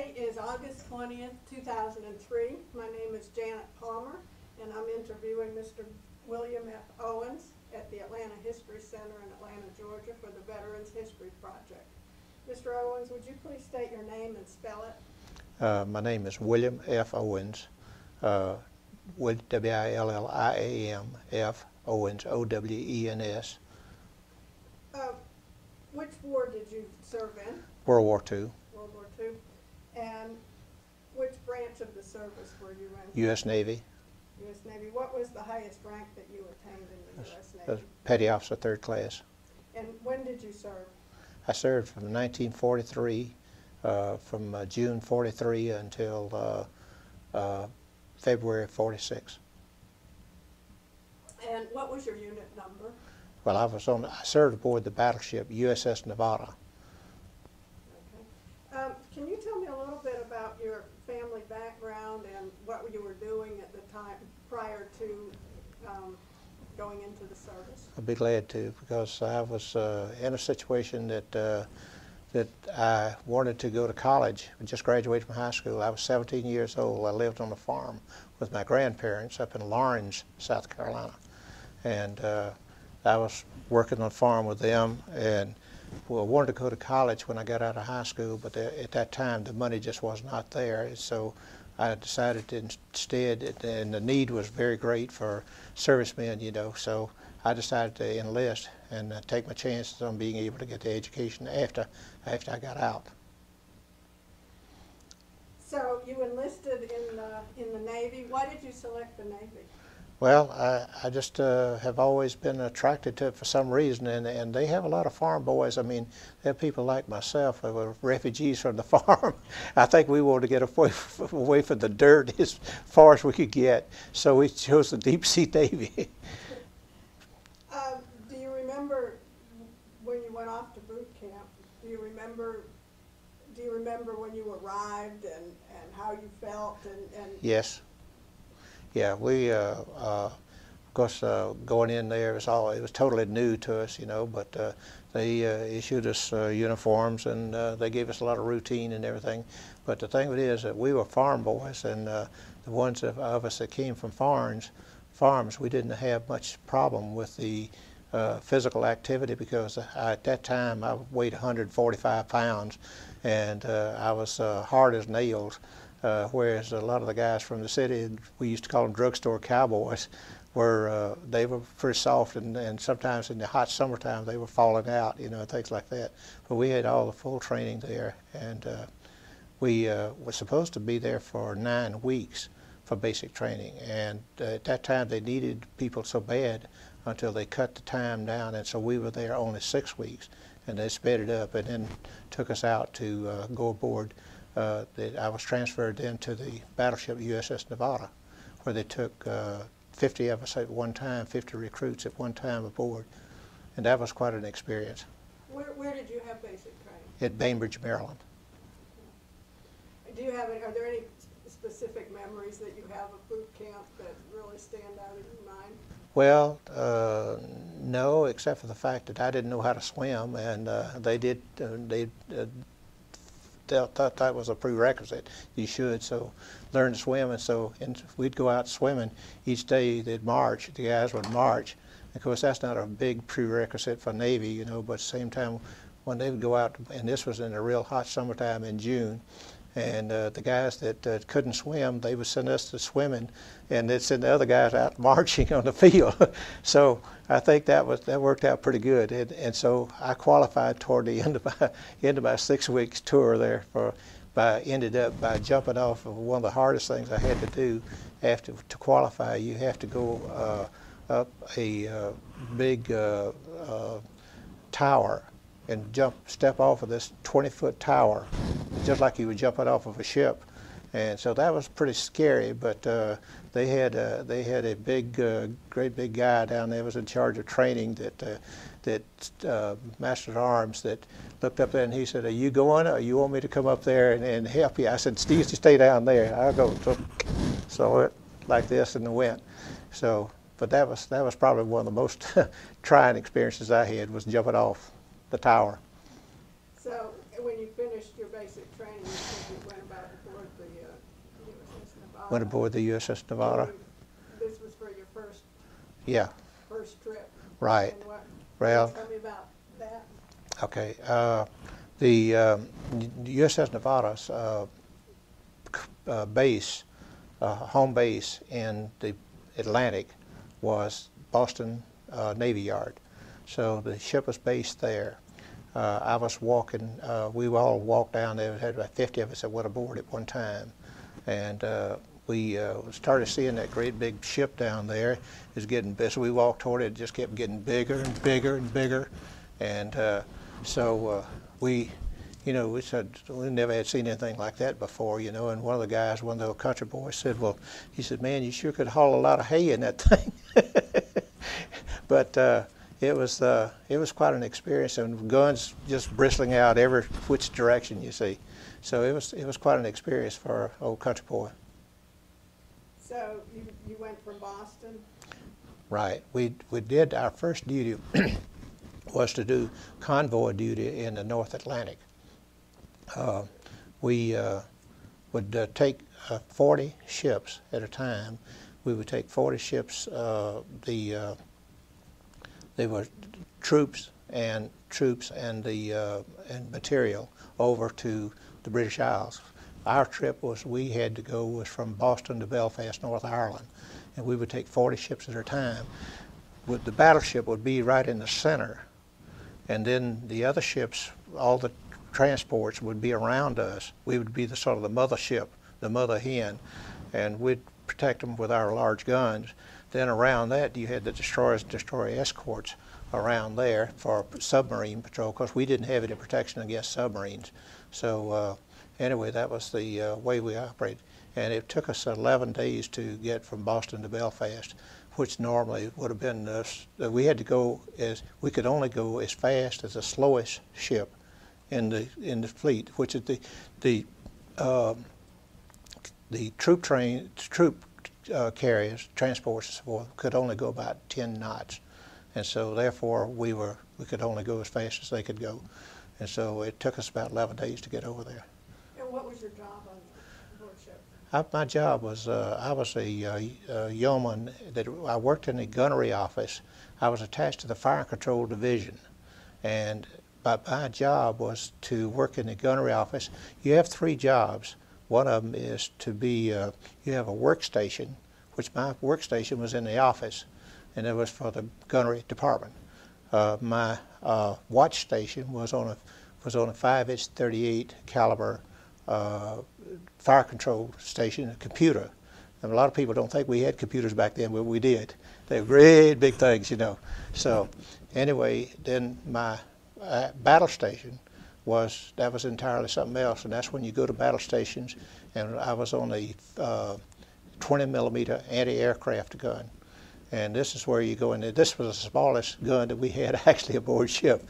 Today is August 20th, 2003. My name is Janet Palmer, and I'm interviewing Mr. William F. Owens at the Atlanta History Center in Atlanta, Georgia for the Veterans History Project. Mr. Owens, would you please state your name and spell it? My name is William F. Owens, W-I-L-L-I-A-M, F. Owens, O-W-E-N-S. Which war did you serve in? World War II. World War II. And which branch of the service were you in? U.S. Navy. U.S. Navy. What was the highest rank that you attained in the U.S. Navy? Petty Officer, 3rd class. And when did you serve? I served from 1943, from June 43 until February 46. And what was your unit number? Well, I served aboard the battleship USS Nevada. Okay. Can you tell me a little bit about your family background and what you were doing at the time prior to going into the service? I'd be glad to, because I was in a situation that I wanted to go to college. I just graduated from high school. I was 17 years old. I lived on a farm with my grandparents up in Lawrence, South Carolina. And I was working on a farm with them, and wanted to go to college when I got out of high school, but at that time the money just was not there. So I decided to instead, and the need was very great for servicemen, you know, so I decided to enlist and take my chances on being able to get the education after I got out. So you enlisted in the Navy. Why did you select the Navy? Well, I just have always been attracted to it for some reason, and they have a lot of farm boys. I mean, they have people like myself who were refugees from the farm. I think we wanted to get away from the dirt as far as we could get, so we chose the deep sea Navy. Do you remember when you went off to boot camp? Do you remember when you arrived and how you felt? And Yes. Yeah, we, of course, going in there, it was totally new to us, you know, but they issued us uniforms, and they gave us a lot of routine and everything. But the thing of it is that we were farm boys, and the ones of us that came from farms, we didn't have much problem with the physical activity, because at that time I weighed 145 pounds, and I was hard as nails. Whereas a lot of the guys from the city, we used to call them drugstore cowboys, they were pretty soft, and sometimes in the hot summertime they were falling out, you know, things like that. But we had all the full training there, and we were supposed to be there for 9 weeks for basic training. And at that time they needed people so bad until they cut the time down, and so we were there only 6 weeks, and they sped it up and then took us out to go aboard. I was transferred then to the battleship USS Nevada, where they took 50 of us at one time, 50 recruits at one time aboard, and that was quite an experience. Where did you have basic training? At Bainbridge, Maryland. Do you have are there any specific memories that you have of boot camp that really stand out in your mind? Well, no, except for the fact that I didn't know how to swim, and they thought that was a prerequisite. You should learn to swim, and we'd go out swimming each day. They'd march. The guys would march. Of course, that's not a big prerequisite for Navy, you know. But at the same time, when they would go out, and this was in a real hot summertime in June, and the guys that couldn't swim, they would send us to swimming, and they'd send the other guys out marching on the field. So I think that worked out pretty good, and so I qualified toward the end of my 6 weeks tour there. Ended up by jumping off of one of the hardest things I had to do. To qualify, you have to go up a big tower and step off of this 20-foot tower, just like you would jump it off of a ship. And so that was pretty scary, but they had a great big guy down there was in charge of training that Master at Arms that looked up there, and he said, "Are you going, or you want me to come up there and help you?" I said, "Steve, stay down there. I'll go." So it like this and went. So, but that was probably one of the most trying experiences I had, was jumping off the tower. So when you finished your basic training, you said you went about went aboard the USS Nevada. This was for your first Yeah, trip. right. And what, Well, tell me about that. okay. The USS Nevada's base, home base in the Atlantic was Boston Navy Yard. So the ship was based there. I was walking, we all walked down there. We had about 50 of us that went aboard at one time. And we started seeing that great big ship down there. It was getting big. So we walked toward it. It just kept getting bigger and bigger and bigger. And so we said we never had seen anything like that before, you know. And one of the guys, one of the country boys said, well, he said, man, you sure could haul a lot of hay in that thing. But it was quite an experience, and guns just bristling out every which direction, you see. So it was quite an experience for an old country boy. So you went from Boston? Right. We did our first duty was to do convoy duty in the North Atlantic. We would take 40 ships at a time. We would take 40 ships. They were troops and material over to the British Isles. Our trip we had to go was from Boston to Belfast, North Ireland, and we would take 40 ships at a time. The battleship would be right in the center, and then the other ships, all the transports would be around us. We would be the sort of the mothership, the mother hen, and we'd protect them with our large guns. Then around that, you had the destroyers, destroyer escorts around there for submarine patrol, because we didn't have any protection against submarines. So anyway, that was the way we operated. And it took us 11 days to get from Boston to Belfast, which normally would have been, we could only go as fast as the slowest ship in the fleet, which is the troop carriers, transports and so forth, could only go about 10 knots. And so therefore we could only go as fast as they could go. And so it took us about 11 days to get over there. And what was your job on board ship? My job was, I was a yeoman. I worked in the gunnery office. I was attached to the fire control division. And my job was to work in the gunnery office. You have 3 jobs. One of them is to be, you have a workstation, which my workstation was in the office, and it was for the gunnery department. My watch station was on a 5-inch 38 caliber fire control station, a computer. And a lot of people don't think we had computers back then, but we did. They were great big things, you know. So anyway, then my battle station was entirely something else, and that's when you go to battle stations. And I was on a 20mm anti-aircraft gun, and this is where you go in. This was the smallest gun that we had actually aboard ship,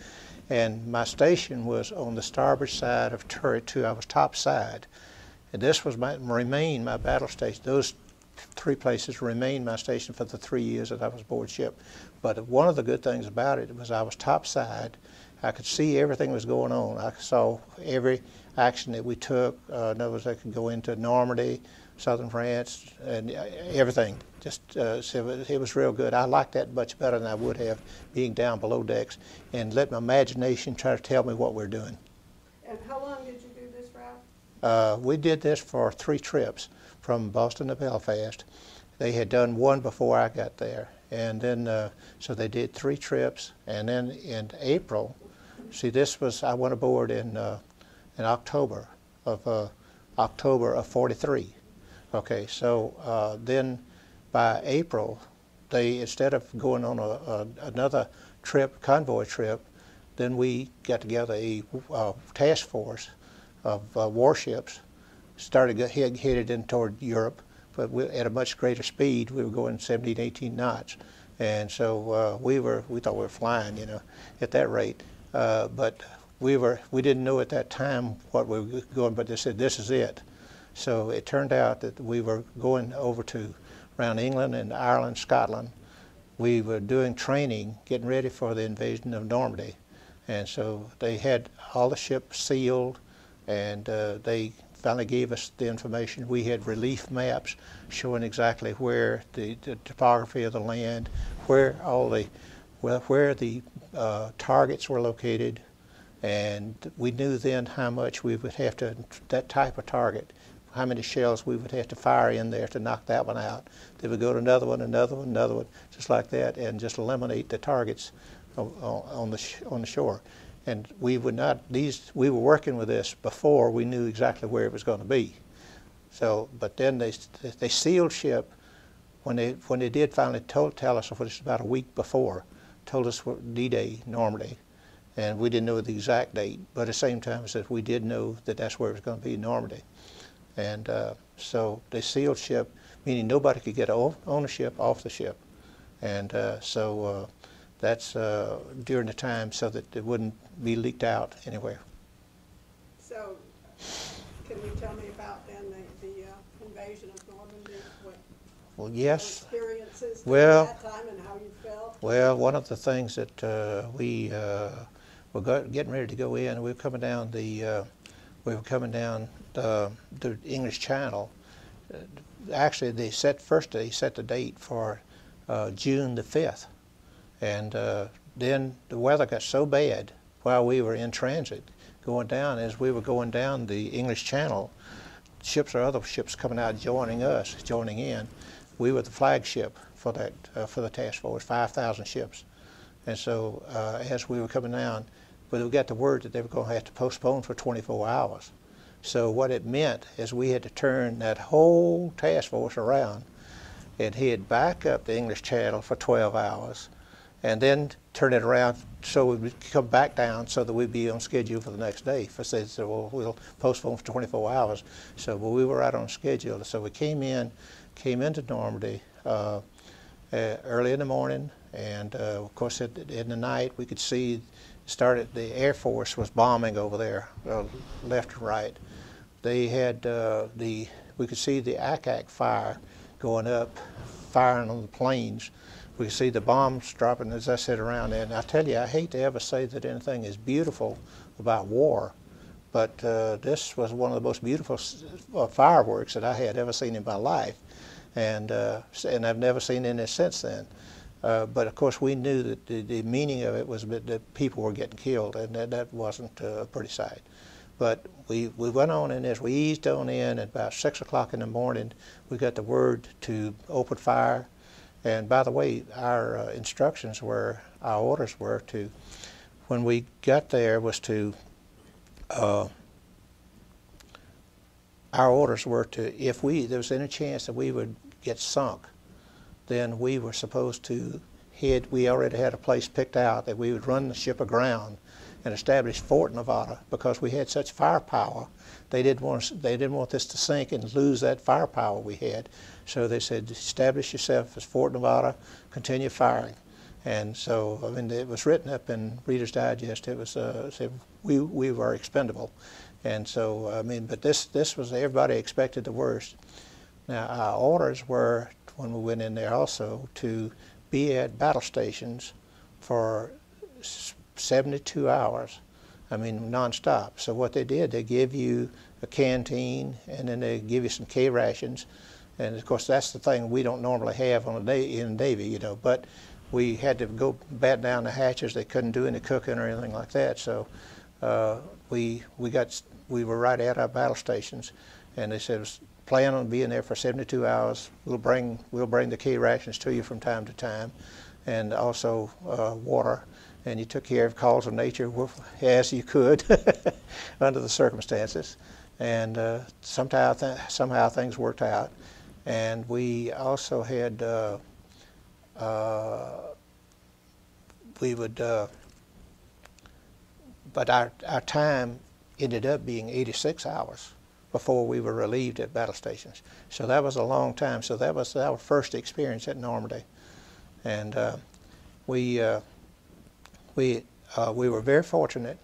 and my station was on the starboard side of turret 2. I was top side, and this was remained my battle station. Those 3 places remained my station for the 3 years that I was aboard ship. But one of the good things about it was I was top side. I could see everything that was going on. I saw every action that we took. In other words, I could go into Normandy, southern France, and everything. Just so it was real good. I liked that much better than I would have being down below decks and let my imagination try to tell me what we're doing. And how long did you do this route? We did this for 3 trips from Boston to Belfast. They had done 1 before I got there, and then so they did 3 trips. And then in April, see, I went aboard in October of '43. Okay, so then by April, instead of going on another trip, convoy trip, then we got together a task force of warships, headed in toward Europe, but at a much greater speed. We were going 17, 18 knots, and so we thought we were flying, you know, at that rate. But we didn't know at that time what we were going, but they said this is it. So it turned out that we were going over to around England and Ireland, Scotland. We were doing training, getting ready for the invasion of Normandy. And so they had all the ships sealed, and they finally gave us the information. We had relief maps showing exactly where the topography of the land, where all the where the targets were located, and we knew then how much we would have to, that type of target, how many shells we would have to fire in there to knock that one out. Then we go to another one, another one, another one, just like that, and just eliminate the targets on the shore. And we would not, we were working with this before we knew exactly where it was going to be. So, but then they sealed ship when they did finally tell us, what it's about a week before, told us what D-Day, Normandy, and we didn't know the exact date, but at the same time as we did know that that's where it was going to be, Normandy. And so they sealed ship, meaning nobody could get on the ship, off the ship. And so that's during the time so that it wouldn't be leaked out anywhere. So can you tell me about then the invasion of Normandy? Well, yes. Experiences well, at that time and how you felt? Well, one of the things that we were getting ready to go in, we were coming down the English Channel. Actually, they set the date for June the 5th, and then the weather got so bad while we were in transit going down. As we were going down the English Channel, ships or other ships coming out joining in. We were the flagship for that for the task force, 5,000 ships. And so as we were coming down, but we got the word that they were going to have to postpone for 24 hours. So what it meant is we had to turn that whole task force around and head back up the English Channel for 12 hours, and then turn it around so we would come back down so that we'd be on schedule for the next day. For they said, well, we'll postpone for 24 hours. So, but we were right on schedule. So we came into Normandy early in the morning, and of course in the night we could see the Air Force was bombing over there, left and right. They had we could see the ack fire going up, firing on the planes. We could see the bombs dropping, as I said, around there. And I tell you, I hate to ever say that anything is beautiful about war, but this was one of the most beautiful fireworks that I had ever seen in my life, and I've never seen any since then. But of course, we knew that the meaning of it was that people were getting killed, and that wasn't a pretty sight. But we went on, and as we eased on in, at about 6 o'clock in the morning, we got the word to open fire. And by the way, our our orders were to, when we got there, was to, our orders were to, if there was any chance that we would get sunk, then we were supposed to we already had a place picked out that we would run the ship aground and establish Fort Nevada, because we had such firepower. They didn't want this to sink and lose that firepower we had. So they said, establish yourself as Fort Nevada, continue firing. And so, I mean, it was written up in Reader's Digest. It was said we were expendable. And so, I mean, but this was, everybody expected the worst. Now, our orders were, when we went in there also, to be at battle stations for 72 hours, I mean, nonstop. So what they did, they give you a canteen, and then they give you some K rations. And of course, that's the thing we don't normally have in the Navy, you know, but we had to go bat down the hatches. They couldn't do any cooking or anything like that. So we were right at our battle stations, and they said, plan on being there for 72 hours. We'll bring the K rations to you from time to time, and also water. And you took care of calls of nature as you could under the circumstances. And somehow things worked out. And we also had, but our time ended up being 86 hours before we were relieved at battle stations. So that was a long time. So that was our first experience at Normandy. And we were very fortunate.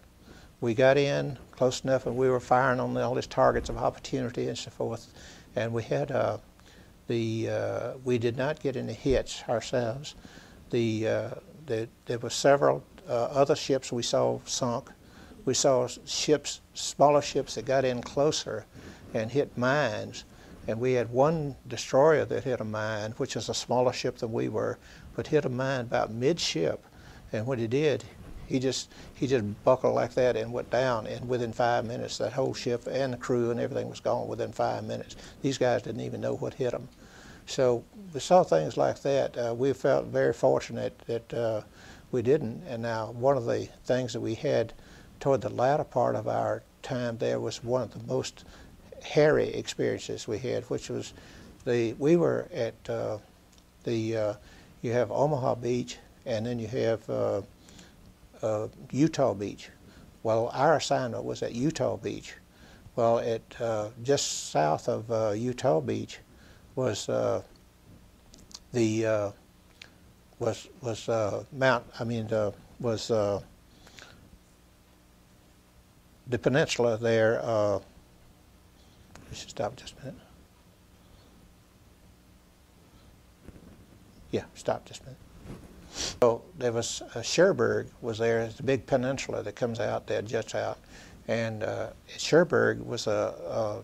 We got in close enough, and we were firing on all these targets of opportunity and so forth. And we had we did not get any hits ourselves. There were several other ships we saw sunk. We saw ships, smaller ships that got in closer and hit mines. And we had one destroyer that hit a mine, which is a smaller ship than we were, but hit a mine about midship. And when he did, he just buckled like that and went down. And within 5 minutes, that whole ship and the crew and everything was gone within 5 minutes. These guys didn't even know what hit them. So we saw things like that. We felt very fortunate that we didn't. And now one of the things that we had toward the latter part of our time there was one of the most hairy experiences we had, which was we were at you have Omaha Beach, and then you have Utah Beach. Well, our assignment was at Utah Beach. Well, at just south of Utah Beach was the peninsula there. We should stop just a minute. Yeah, stop just a minute. So there was Cherbourg was there. It's a big peninsula that comes out there, juts out, and Cherbourg was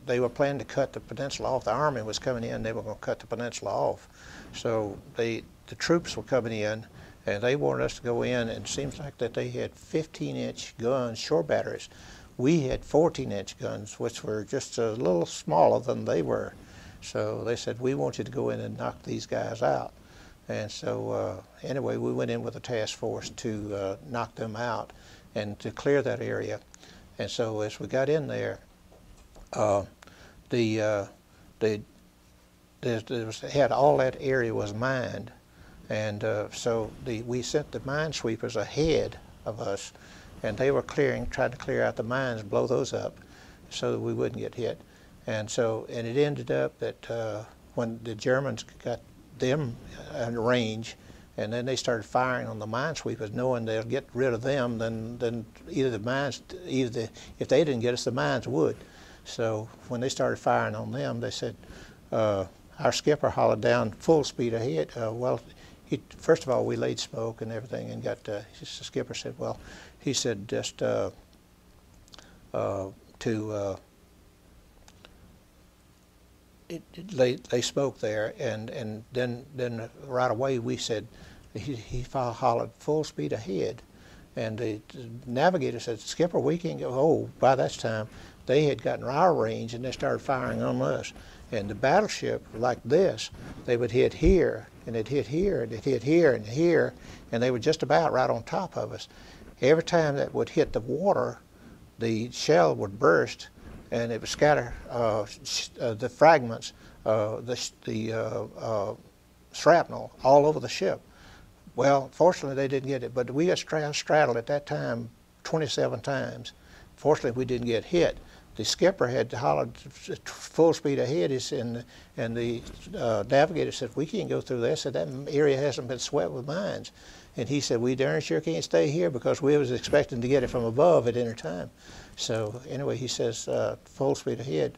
they were planning to cut the peninsula off. The army was coming in. They were going to cut the peninsula off. So the troops were coming in, and they wanted us to go in. And it seems like that they had 15-inch guns, shore batteries. We had 14-inch guns, which were just a little smaller than they were. So they said, we want you to go in and knock these guys out. And so anyway, we went in with a task force to knock them out and to clear that area. And so as we got in there, had all that area was mined. And so we sent the mine sweepers ahead of us, and they were trying to clear out the mines, blow those up so that we wouldn't get hit. And it ended up that when the Germans got them in range, and then they started firing on the minesweepers, knowing they'll get rid of them, then either if they didn't get us, the mines would. So when they started firing on them, they said, our skipper hollered down full speed ahead. First of all, we laid smoke and everything, and the skipper said, well, he said just they spoke there, and then right away we said, he hollered full speed ahead, and the navigator said, Skipper, we can't go. Oh, by that time they had gotten our range and they started firing on us. And the battleship, like this, they would hit here, and they'd hit here, and they'd hit here and here, and they were just about right on top of us. Every time that would hit the water, the shell would burst, and it would scatter the fragments, the shrapnel all over the ship. Well, fortunately they didn't get it, but we got straddled at that time 27 times. Fortunately, we didn't get hit. The skipper had hollered full speed ahead, and the navigator said, we can't go through there. I said, that area hasn't been swept with mines. And he said, we darn sure can't stay here because we was expecting to get it from above at any time. So anyway, he says, full speed ahead.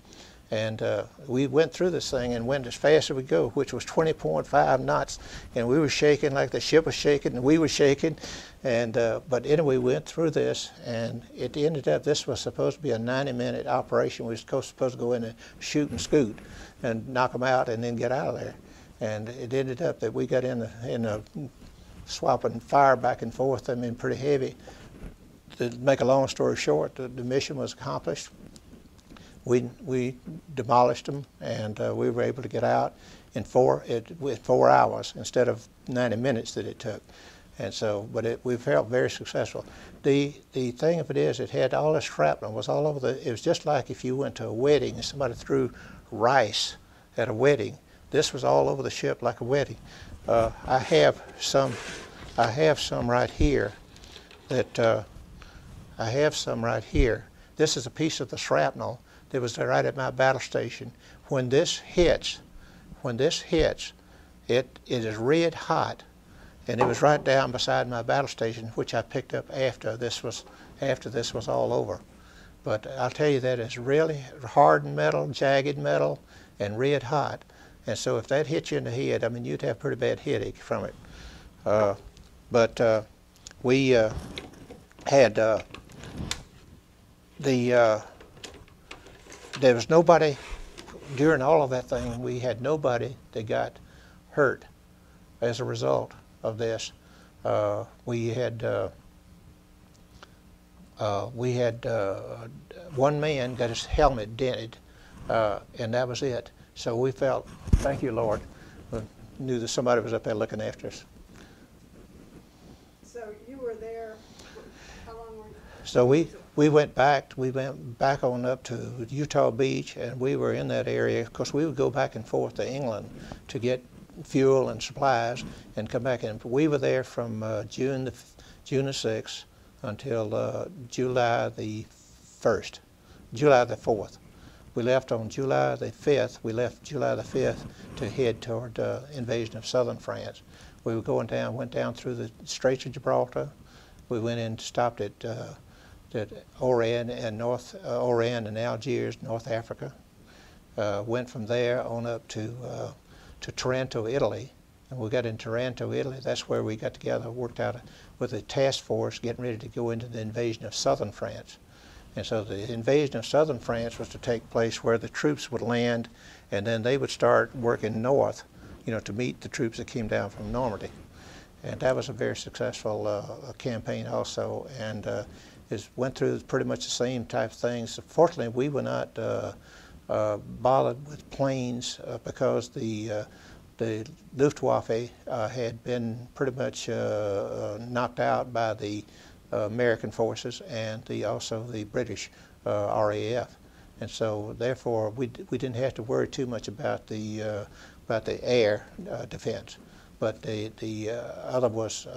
And we went through this thing and went as fast as we go, which was 20.5 knots. And we were shaking like the ship was shaking, and we were shaking. And but anyway, we went through this, and it ended up, this was supposed to be a 90-minute operation. We were supposed to go in and shoot and scoot and knock them out and then get out of there. And it ended up that we got in a swapping fire back and forth, I mean, pretty heavy. To make a long story short, the mission was accomplished. We demolished them, and we were able to get out in 4 hours instead of 90 minutes that it took. And so, but we felt very successful. The thing of it is, it had all this shrapnel. It was all over it was just like if you went to a wedding and somebody threw rice at a wedding. This was all over the ship like a wedding. I have some right here that I have some right here. This is a piece of the shrapnel that was right at my battle station. When this hits, it is red hot, and it was right down beside my battle station, which I picked up after this was all over. But I'll tell you, that is really hardened metal, jagged metal, and red hot. And so if that hit you in the head, I mean, you'd have a pretty bad headache from it. But we had there was nobody, during all of that thing, we had nobody that got hurt as a result of this. We had one man got his helmet dented, and that was it. So we felt, thank you, Lord, we knew that somebody was up there looking after us. So you were there, how long were you? So we went back on up to Utah Beach, and we were in that area. Of course, we would go back and forth to England to get fuel and supplies and come back in. We were there from June the 6th until July the 1st, July the 4th. We left on July the 5th. We left July the 5th to head toward invasion of southern France. We were going down, went down through the Straits of Gibraltar. We went in, stopped at Oran and Oran and Algiers, North Africa. Went from there on up to Taranto, Italy. And we got in Taranto, Italy. That's where we got together, worked out with a task force, getting ready to go into the invasion of southern France. And so the invasion of southern France was to take place where the troops would land, and then they would start working north, to meet the troops that came down from Normandy. And that was a very successful campaign also, and went through pretty much the same type of things. Fortunately, we were not bothered with planes because the Luftwaffe had been pretty much knocked out by the American forces and also the British RAF, and so therefore we didn't have to worry too much about the air defense. But the other was,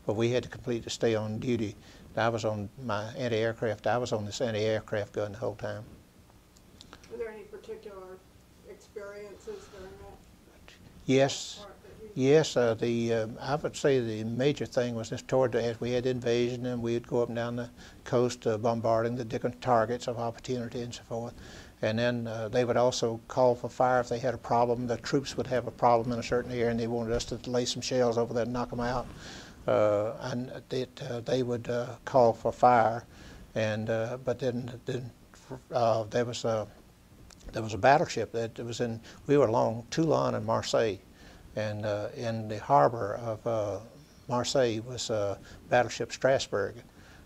but we had to completely stay on duty. I was on my anti-aircraft. I was on this anti-aircraft gun the whole time. Were there any particular experiences during that? Yes. Yes, I would say the major thing was this as we had invasion, and we would go up and down the coast bombarding the different targets of opportunity and so forth. And then they would also call for fire if they had a problem. The troops would have a problem in a certain area, and they wanted us to lay some shells over there and knock them out. And they would call for fire, and but then there was a battleship that was in. We were along Toulon and Marseille. And in the harbor of Marseille was battleship Strasbourg,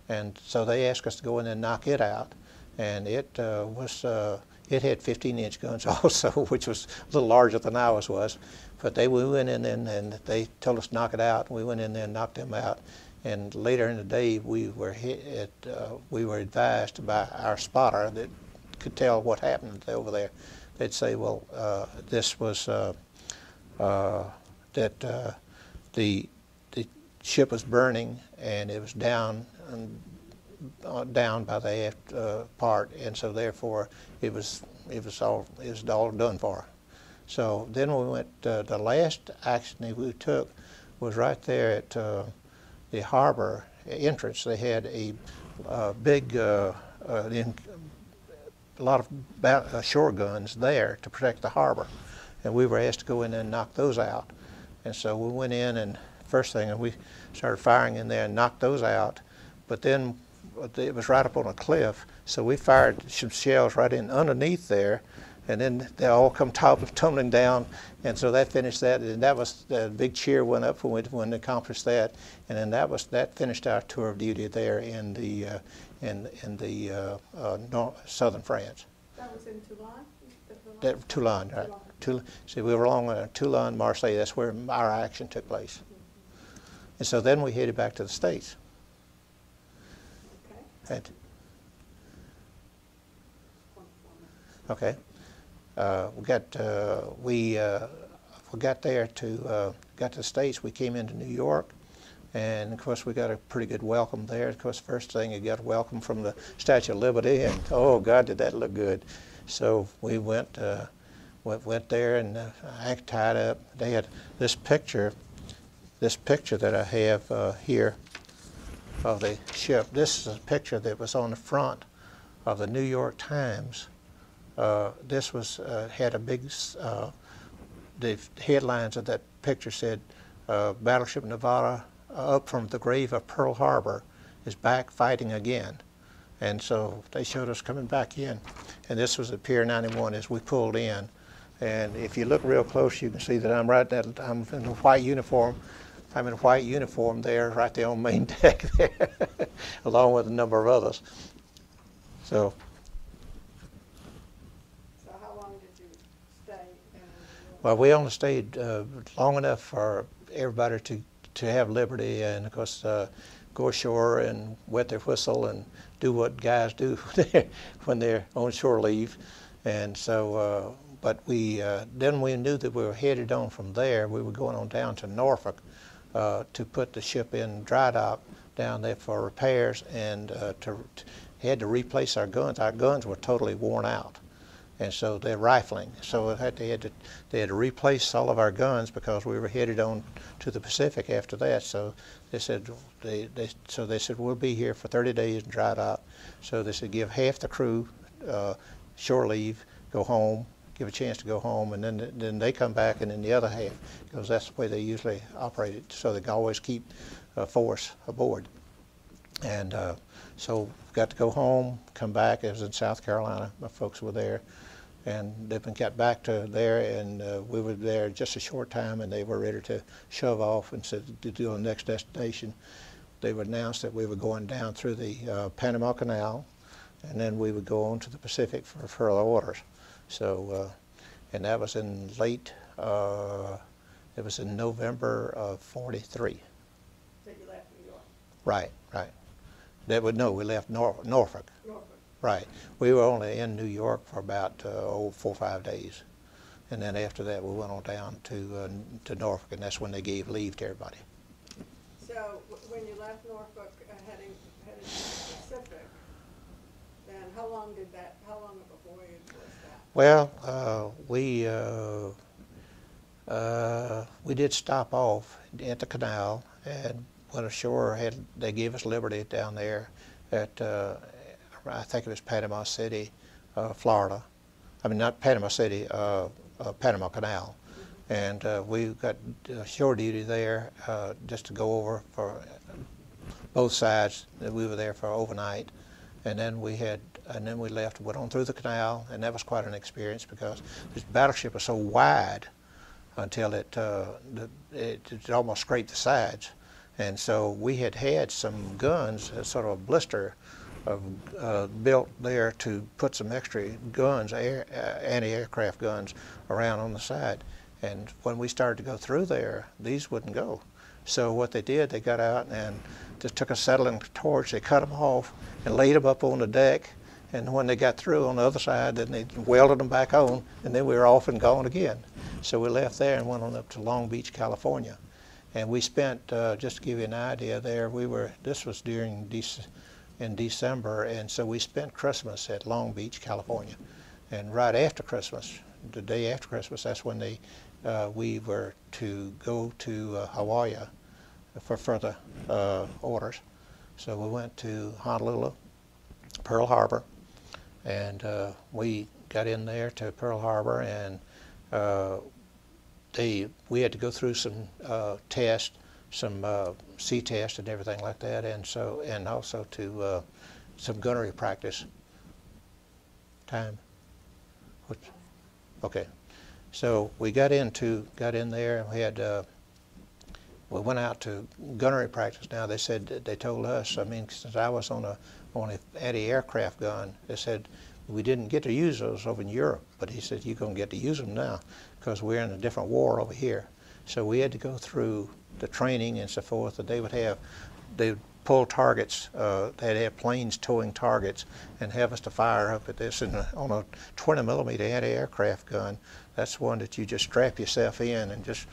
and so they asked us to go in and knock it out, and it had 15-inch guns also, which was a little larger than ours was. But we went in and they told us to knock it out, and we went in there and knocked them out. And later in the day, we were advised by our spotter that could tell what happened over there. They'd say, well, this was. That the ship was burning, and it was down by the aft part, and so therefore it was all done for. So then we went. The last action we took was right there at the harbor entrance. They had a big a lot of shore guns there to protect the harbor. And we were asked to go in and knock those out. And so we went in, and first thing, we started firing in there and knocked those out. But then it was right up on a cliff, so we fired some shells right in underneath there, and then they all come tumbling down. And so that finished that, and that was the big cheer went up when we accomplished that. And then that finished our tour of duty there in the southern France. That was in Toulon? Toulon, right. See, we were along Toulon, Marseille. That's where our action took place. And so then we headed back to the States. Okay. Okay. We got there got to the States. We came into New York, and of course we got a pretty good welcome there. Of course, first thing you got a welcome from the Statue of Liberty, and oh God, did that look good! So we went there and tied up. They had this picture that I have here of the ship. This is a picture that was on the front of the New York Times. This was had a big. The headlines of that picture said, "Battleship Nevada up from the grave of Pearl Harbor is back fighting again." And so they showed us coming back in. And this was at Pier 91 as we pulled in. And if you look real close, you can see that I'm in a white uniform. I'm in a white uniform there, right there on main deck there, along with a number of others. So how long did you stay in New York? well, we only stayed long enough for everybody to have liberty and, of course, go ashore and wet their whistle and do what guys do when they're on shore leave. And so, but then we knew that we were headed on from there. We were going on down to Norfolk to put the ship in dry dock down there for repairs, and had to replace our guns. Our guns were totally worn out, and so they're rifling. So they had to replace all of our guns because we were headed on to the Pacific after that. So they said we'll be here for 30 days in dry dock. So they said give half the crew shore leave, go home, give a chance to go home, and then they come back, and then the other half, because that's the way they usually operate it. So they can always keep a force aboard. And so got to go home, come back. It was in South Carolina. My folks were there, and they've been got back to there, and we were there just a short time, and they were ready to shove off and said to do the next destination. They would announce that we were going down through the Panama Canal, and then we would go on to the Pacific for further orders. So, and that was in late, it was in November of '43. So you left New York? Right, right. We left Norfolk. Norfolk. Right. We were only in New York for about 4 or 5 days. And then after that we went on down to Norfolk, and that's when they gave leave to everybody. So when you left Norfolk heading to the Pacific, then how long of a voyage was that? Well, we did stop off at the canal and went ashore. They gave us liberty down there at I think it was Panama City, Florida. I mean, not Panama City, Panama Canal. And we got shore duty there just to go over for both sides. We were there for overnight, and then we left, went on through the canal, and that was quite an experience because this battleship was so wide until it almost scraped the sides. And so we had some guns, sort of a blister built there to put some extra guns, anti-aircraft guns, around on the side. And when we started to go through there, these wouldn't go. So what they did, they got out and just took a acetylene torch, they cut them off and laid them up on the deck. And when they got through on the other side, then they welded them back on, and then we were off and gone again. So we left there and went on up to Long Beach, California. And we spent, just to give you an idea there, this was in December, and so we spent Christmas at Long Beach, California. And right after Christmas, the day after Christmas, that's when we were to go to Hawaii for further orders. So we went to Honolulu, Pearl Harbor, and we got in there to Pearl Harbor, and we had to go through some tests, some sea tests and everything like that, and also to some gunnery practice. Time? Okay. So we got in there, and we had we went out to gunnery practice. Now they told us, I mean, since I was on an anti-aircraft gun, they said we didn't get to use those over in Europe, but he said you're going to get to use them now because we're in a different war over here. So we had to go through the training and so forth that they would pull targets, they'd have planes towing targets and have us to fire up at this on a 20mm anti-aircraft gun. That's one that you just strap yourself in and just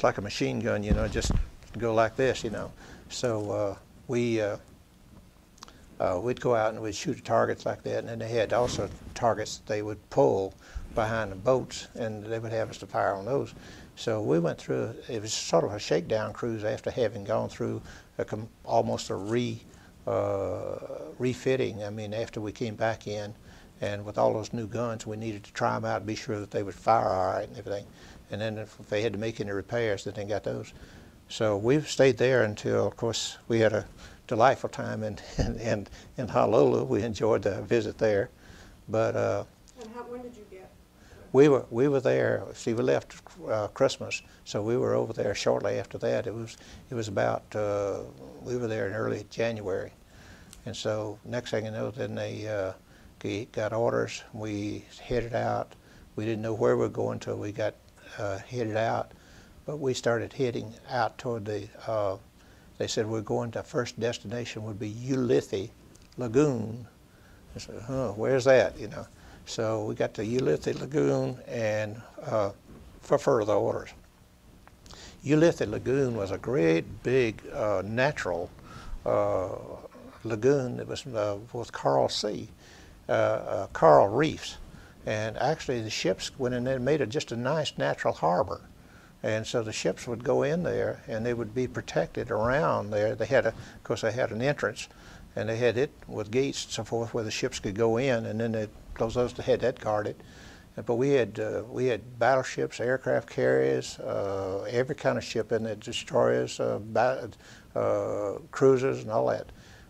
like a machine gun, you know, just go like this, you know. So we'd go out and we'd shoot targets like that, and then they had also targets that they would pull behind the boats, and they would have us to fire on those. So we went through, it was sort of a shakedown cruise after having gone through almost a refitting. I mean, after we came back in, and with all those new guns, we needed to try them out and be sure that they would fire all right and everything. And then if they had to make any repairs, then they got those. So we stayed there until, of course, we had a delightful time in Honolulu. We enjoyed the visit there, but And when did you get? we were there. See, we left Christmas, so we were over there shortly after that. It was about we were there in early January, and so next thing you know, then they got orders. We headed out. We didn't know where we were going till we got headed out, but we started heading out toward the. They said we're going to first destination would be Ulithi Lagoon. I said, where's that? You know. So we got to Ulithi Lagoon and for further orders. Ulithi Lagoon was a great big natural lagoon that was with coral reefs. And actually the ships went in there and made it just a nice natural harbor. And so the ships would go in there and they would be protected around there. They had, of course, they had an entrance and they had it with gates and so forth where the ships could go in, and then they'd close those, they had that guarded. But we had battleships, aircraft carriers, every kind of ship in there, destroyers, cruisers and all that.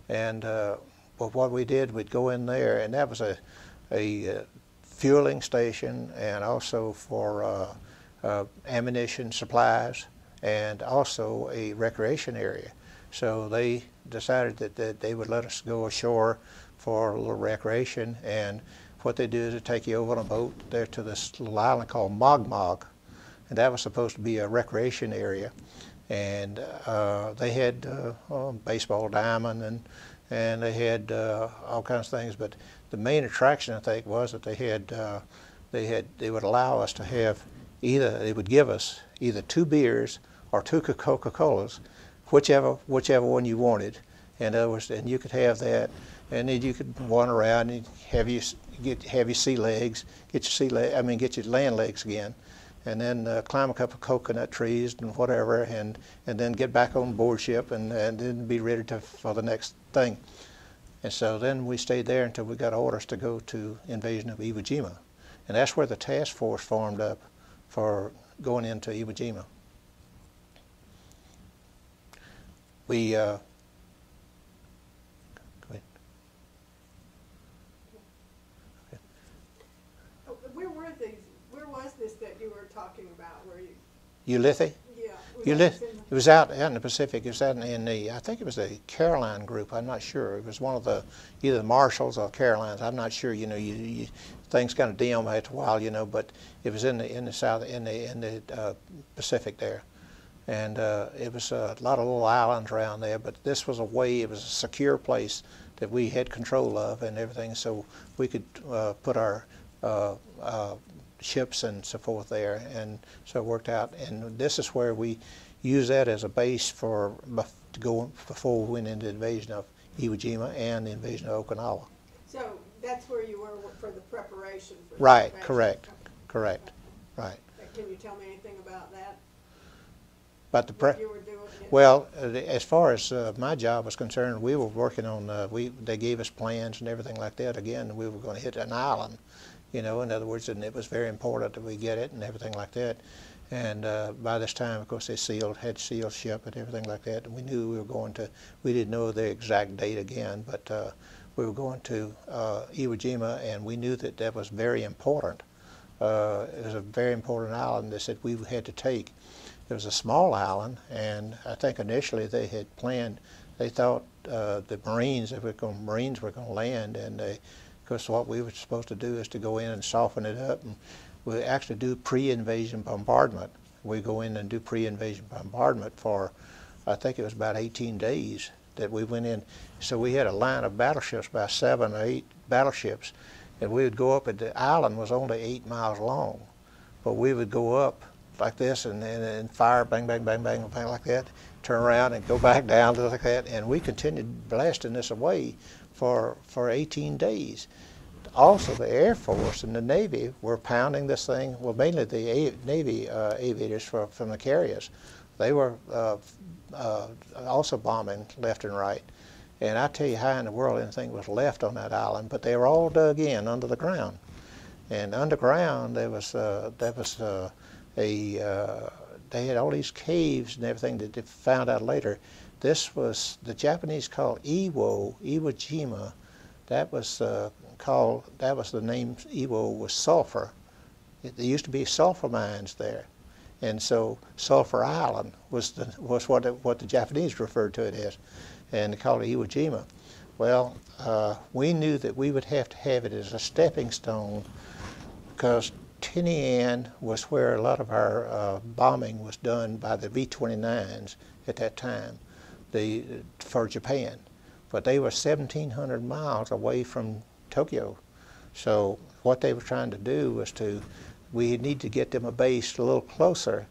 And but what we did, we'd go in there, and that was a fueling station and also for ammunition supplies and also a recreation area. So they decided that they would let us go ashore for a little recreation, and what they do is they take you over on a boat there to this little island called Mogmog, and that was supposed to be a recreation area. And they had baseball diamond and they had all kinds of things, but the main attraction, I think, was that they would allow us to have they would give us either 2 beers or 2 Coca-Colas, whichever one you wanted. And you could have that, and then you could wander around and have your sea legs, get your land legs again, and then climb a couple of coconut trees and whatever, and then get back on board ship and then be ready for the next thing. And so then we stayed there until we got orders to go to invasion of Iwo Jima, and that's where the task force formed up for going into Iwo Jima. We go ahead. Where was this that you were talking about? Where you? Ulithi? Yeah. It was out in the Pacific. It was out in the, I think it was the Caroline group. I'm not sure. It was one of either the Marshalls or Carolines. I'm not sure. You know, things kind of dim after a while. You know, but it was in the south, in the Pacific there, and it was a lot of little islands around there. But this was it was a secure place that we had control of and everything, so we could put our ships and so forth there, and so it worked out. And this is where we used that as a base to go before we went into the invasion of Iwo Jima and the invasion of Okinawa. So that's where you were for the preparation for Right, the correct, okay. correct, right. Can you tell me anything about that? But What you were doing? well, as far as my job was concerned, we were working on, they gave us plans and everything like that. Again, we were going to hit an island, you know, in other words, and it was very important that we get it and everything like that. And by this time, of course, they had sealed ship and everything like that. And we knew we were going to, we didn't know the exact date again, but we were going to Iwo Jima, and we knew that was very important. It was a very important island that said we had to take. It was a small island, and I think initially they had planned, they thought the Marines were going to land, and of course what we were supposed to do is to go in and soften it up, and we actually do pre-invasion bombardment. We go in and do pre-invasion bombardment for, I think it was about 18 days that we went in. So we had a line of battleships, about 7 or 8 battleships, and we would go up, and the island was only 8 miles long, but we would go up like this and fire, bang, bang, bang, bang, bang, like that, turn around and go back down like that, and we continued blasting this away for 18 days. Also, the Air Force and the Navy were pounding this thing, well, mainly the Navy aviators from the carriers. They were also bombing left and right. And I tell you how in the world anything was left on that island, but they were all dug in under the ground. And underground there was they had all these caves and everything that they found out later this was the Japanese called Iwo Jima. That was the name. Iwo was sulfur. There used to be sulfur mines there, and so Sulphur Island was what the Japanese referred to it as, and they called it Iwo Jima. Well, we knew that we would have to have it as a stepping stone, because Tinian was where a lot of our bombing was done by the B-29s at that time, for Japan. But they were 1,700 miles away from Tokyo. So what they were trying to do was we need to get them a base a little closer,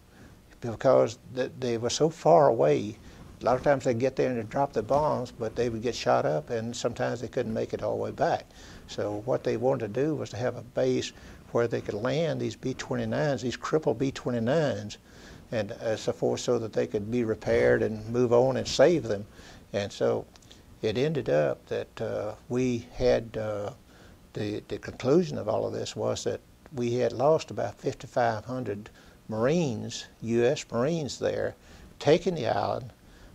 because they were so far away. A lot of times they'd get there and they'd drop the bombs, but they would get shot up, and sometimes they couldn't make it all the way back. So what they wanted to do was to have a base where they could land these B-29s, these crippled B-29s, and so forth, so that they could be repaired and move on and save them. And so it ended up that we had, the conclusion of all of this was that we had lost about 5,500 Marines, U.S. Marines there, taking the island,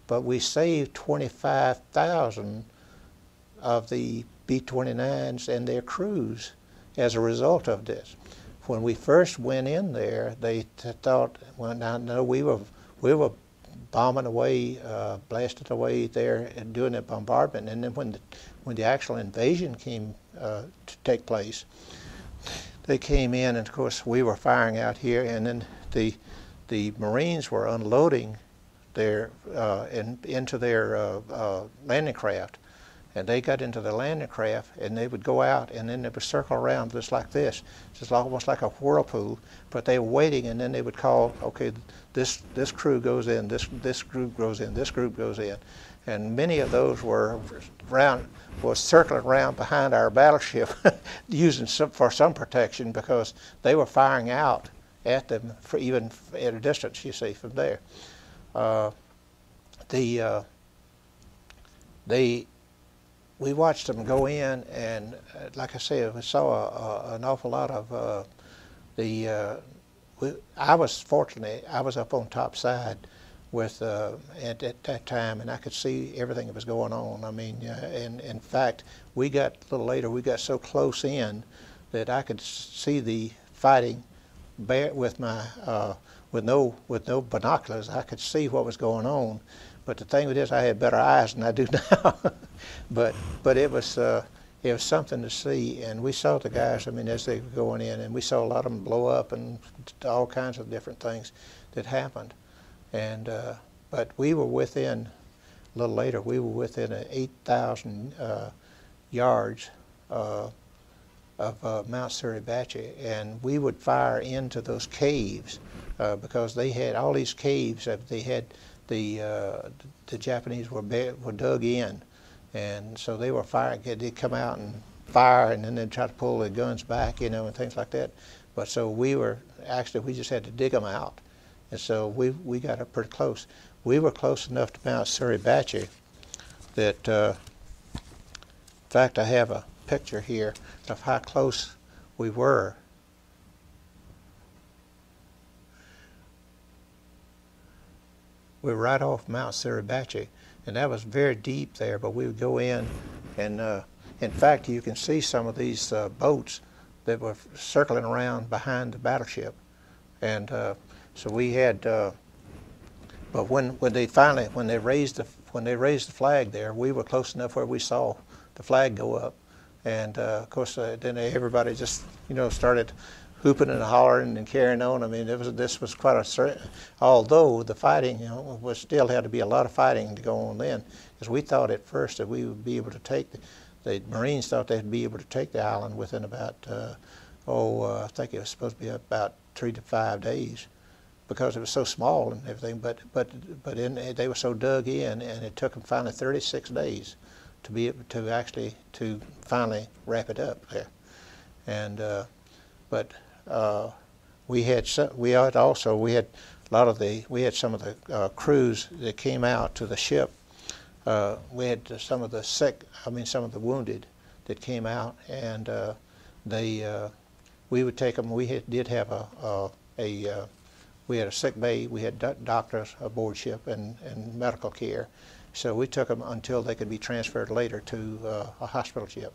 but we saved 25,000 of the B-29s and their crews as a result of this. When we first went in there, they thought, well, no, we were bombing away, blasting away there and doing the bombardment. And then when the actual invasion came to take place, they came in, and of course we were firing out here, and then the Marines were unloading into their landing craft. And they got into the landing craft, and they would go out, and then they would circle around just like this, just almost like a whirlpool. But they were waiting, and then they would call, okay, this crew goes in, this group goes in, this group goes in, and many of those were circling around behind our battleship, using for some protection, because they were firing out at them for even at a distance, you see, from there. We watched them go in, and like I said, we saw an awful lot of I was fortunate. I was up on top side with at that time, and I could see everything that was going on. I mean, and in fact, we got a little later. We got so close in that I could see the fighting with my with no binoculars. I could see what was going on. But the thing with this, I had better eyes than I do now. but it was something to see, and we saw the guys, I mean, as they were going in, and we saw a lot of them blow up and all kinds of different things that happened. And but we were within, a little later, we were within 8,000 yards of Mount Suribachi, and we would fire into those caves because they had all these caves. They had the Japanese were dug in, and so they were firing. They'd come out and fire, and then they'd try to pull their guns back, you know, and things like that. But so we just had to dig them out, and so we got up pretty close. We were close enough to Mount Suribachi that, in fact, I have a picture here of how close we were. We were right off Mount Suribachi, and that was very deep there, but we would go in, and in fact, you can see some of these boats that were circling around behind the battleship. And so we had, but when they raised the flag there, we were close enough where we saw the flag go up. And of course, then everybody just, you know, started hooping and hollering and carrying on. I mean, this was quite a, although the fighting, you know, was still had to be a lot of fighting to go on then, because we thought at first that we would be able to take, the Marines thought they'd be able to take the island within about, I think it was supposed to be about 3 to 5 days, because it was so small and everything. But they were so dug in, and it took them finally 36 days to be able to actually finally wrap it up there. And we had some of the crews that came out to the ship. We had some of the wounded that came out, and we would take them. We had a sick bay. We had doctors aboard ship and medical care, So we took them until they could be transferred later to a hospital ship.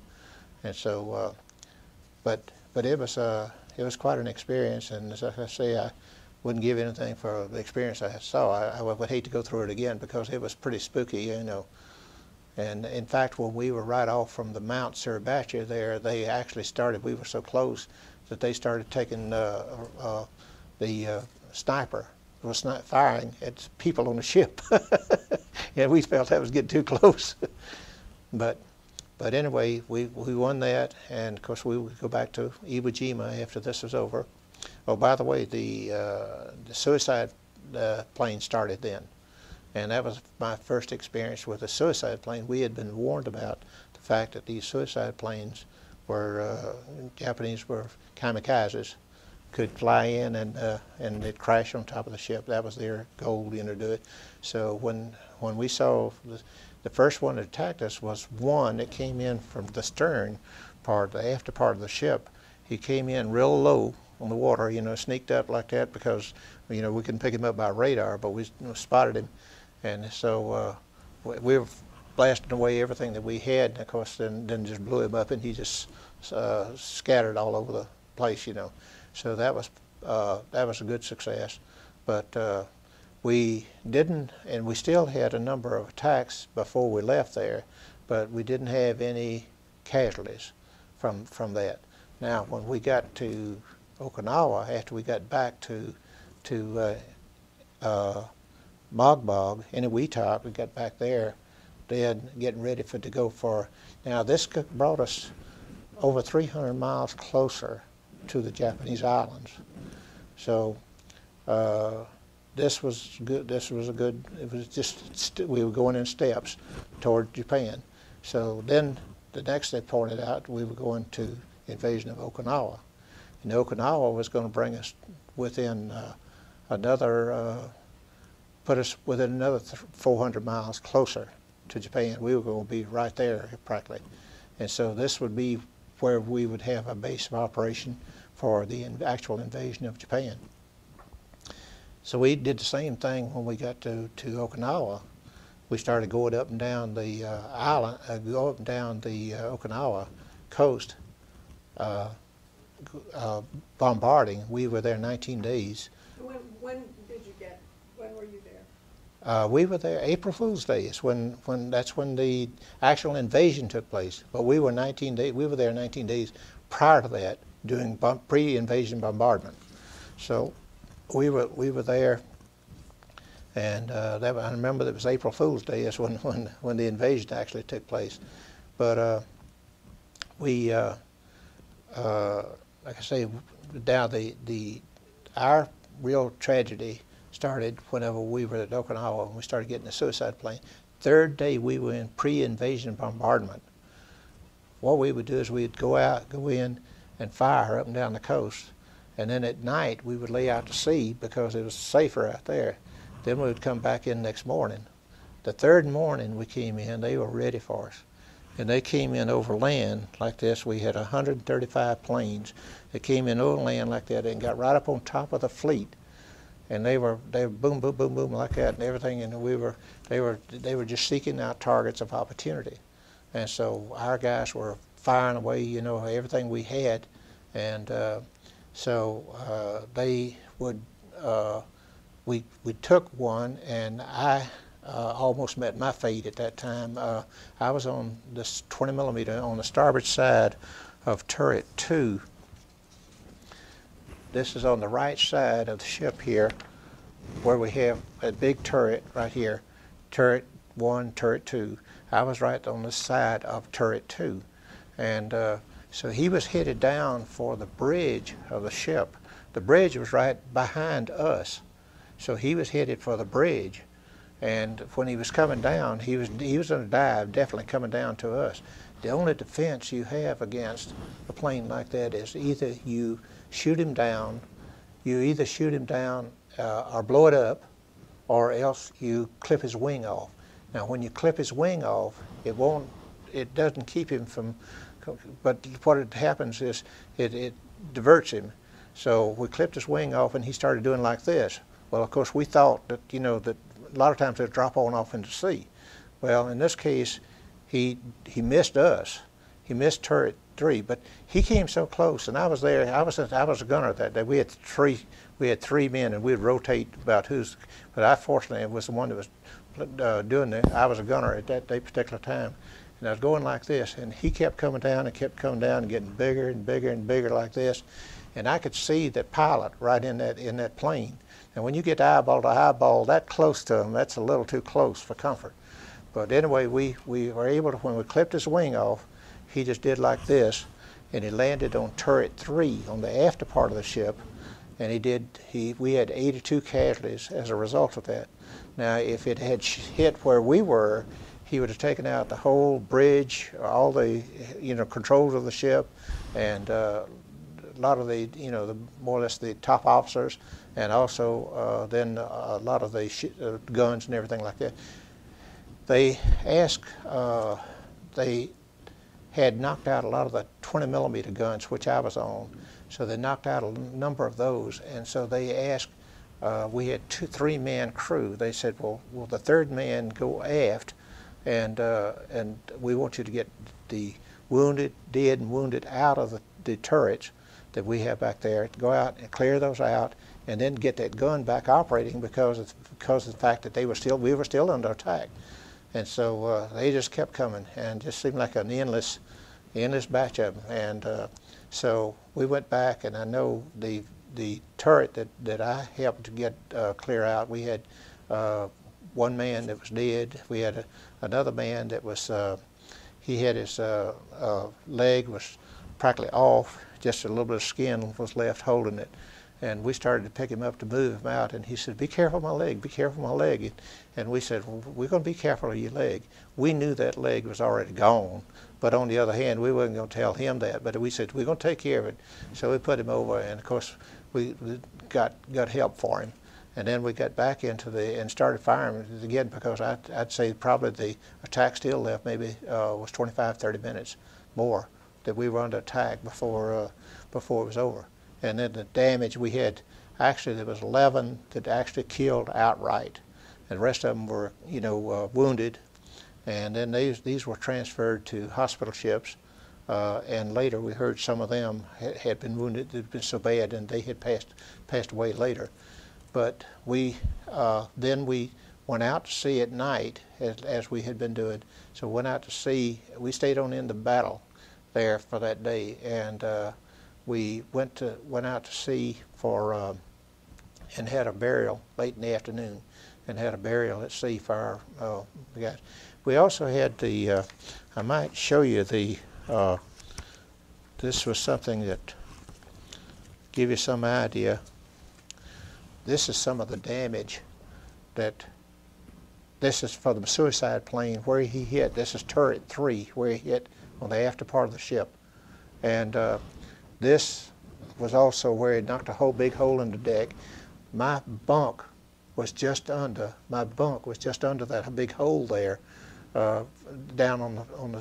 And so, but it was quite an experience. And as I say, I wouldn't give anything for the experience I saw. I would hate to go through it again because it was pretty spooky, you know. And in fact, when we were right off from the Mount Suribachi there, they actually started, we were so close that they started taking the sniper was not firing at people on the ship. Yeah, we felt that was getting too close. But anyway, we won that, and of course we would go back to Iwo Jima after this was over. Oh, by the way, the suicide plane started then. And that was my first experience with a suicide plane. We had been warned about the fact that these suicide planes were, Japanese were kamikazes, could fly in and they'd crash on top of the ship. That was their goal, you know, to do it. So when we saw the first one that attacked us was one that came in from the stern part, the after part of the ship. He came in real low on the water, you know, sneaked up like that because, you know, we couldn't pick him up by radar, but we spotted him. And so we were blasting away everything that we had, and of course then just blew him up, and he just scattered all over the place, you know. So that was a good success. But we didn't, and we still had a number of attacks before we left there, but we didn't have any casualties from that. Now, when we got to Okinawa, after we got back to Mogbog, Inuiatak, we got back there, then getting ready to go for, now this brought us over 300 miles closer to the Japanese islands. So this was good, it was just, we were going in steps toward Japan. So then the next they pointed out, we were going to invasion of Okinawa. And Okinawa was going to bring us within put us within another 400 miles closer to Japan. We were going to be right there practically. And so this would be where we would have a base of operation for the actual invasion of Japan. So we did the same thing when we got to Okinawa. We started going up and down the island, go up and down the Okinawa coast, bombarding. We were there 19 days. When did you get, when were you there? We were there April Fool's Day. It's that's when the actual invasion took place. But we were 19 days. We were there 19 days prior to that, doing pre-invasion bombardment. So we were there, and I remember that it was April Fool's Day. That's when the invasion actually took place. But we, like I say, now our real tragedy started whenever we were at Okinawa and we started getting the suicide plane. Third day we were in pre-invasion bombardment. What we would do is we'd go in and fire up and down the coast, and then at night we would lay out to sea because it was safer out there. Then we would come back in next morning. The third morning we came in, they were ready for us. And they came in over land like this. We had 135 planes that came in over land like that and got right up on top of the fleet. And they were boom, boom, boom, boom like that and everything. And they were just seeking out targets of opportunity. And so our guys were firing away, you know, everything we had. And so they would, we took one, and I almost met my fate at that time. I was on this 20 millimeter on the starboard side of turret 2. This is on the right side of the ship here, where we have a big turret right here, turret 1, turret 2. I was right on the side of turret 2. And so he was headed down for the bridge of the ship. The bridge was right behind us. So he was headed for the bridge. And when he was coming down, he was in a dive, definitely coming down to us. The only defense you have against a plane like that is either you shoot him down, or blow it up, or else you clip his wing off. Now, when you clip his wing off, it doesn't keep him from, but what happens is it diverts him. So we clipped his wing off, and he started doing like this. Well, of course, we thought that, you know, that a lot of times they'd drop on off into the sea. Well, in this case, he missed us. He missed turret 3, but he came so close, and I was there. I was a gunner that day. We had three men, and we'd rotate about who's. But I fortunately was the one that was doing it. I was a gunner at that particular time, and I was going like this, and he kept coming down and kept coming down and getting bigger and bigger and bigger like this, and I could see the pilot right in that plane. And when you get eyeball to eyeball that close to him, that's a little too close for comfort. But anyway, we were able to, when we clipped his wing off, he just did like this, and he landed on turret 3 on the after part of the ship, and we had 82 casualties as a result of that. Now, if it had hit where we were, he would have taken out the whole bridge, all the controls of the ship, and a lot of the more or less the top officers, and also then a lot of the guns and everything like that. They had knocked out a lot of the 20mm guns, which I was on, so they knocked out a number of those, and so they asked. We had 3-man crew. They said, "Well, will the 3rd man go aft, and we want you to get the dead and wounded out of the turrets that we have back there. To go out and clear those out, and then get that gun back operating because of the fact that we were still under attack." And so they just kept coming, and just seemed like an endless batch of them. And so we went back, and I know the turret that I helped to get clear out, we had one man that was dead. We had another man that was, he had his leg was practically off, just a little bit of skin was left holding it. And we started to pick him up to move him out, and he said, "Be careful of my leg, be careful of my leg." And we said, "Well, we're going to be careful of your leg." We knew that leg was already gone, but on the other hand, we weren't going to tell him that. But we said, "We're going to take care of it." So we put him over, and of course, we got help for him. And then we got back and started firing again, because I'd say probably the attack still left maybe was 25, 30 minutes more that we were under attack before it was over. And then the damage we had, actually there was 11 that actually killed outright, and the rest of them were wounded. And then these were transferred to hospital ships, and later we heard some of them had been wounded. They'd been so bad, and they had passed away later. But then we went out to sea at night, as we had been doing. So went out to sea. We stayed on in the battle there for that day, and we went out to sea and had a burial late in the afternoon, and had a burial at sea for our guys. We also had I might show you this was something that give you some idea. This is some of the damage this is for the suicide plane where he hit. This is turret 3 where he hit on the after part of the ship. And this was also where it knocked a whole big hole in the deck. My bunk was just under that big hole there, down on the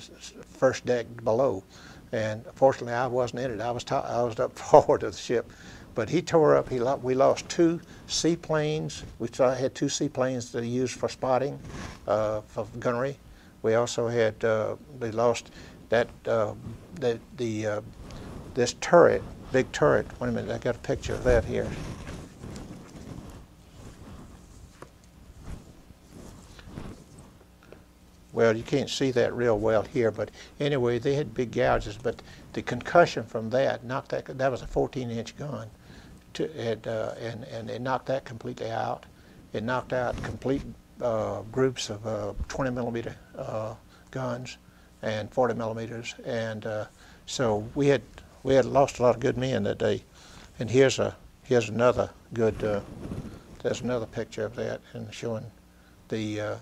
first deck below. And fortunately, I wasn't in it. I was up forward of the ship. But he tore up. We lost 2 seaplanes. We had 2 seaplanes that he used for spotting, for gunnery. We also had they lost that this turret, big turret. Wait a minute, I got a picture of that here. Well, you can't see that real well here, but anyway, they had big gouges. But the concussion from that knocked that was a 14-inch gun, and it knocked that completely out. It knocked out complete groups of 20mm guns and 40mm, and so we had lost a lot of good men that day. And here's another good. There's another picture of that, and showing the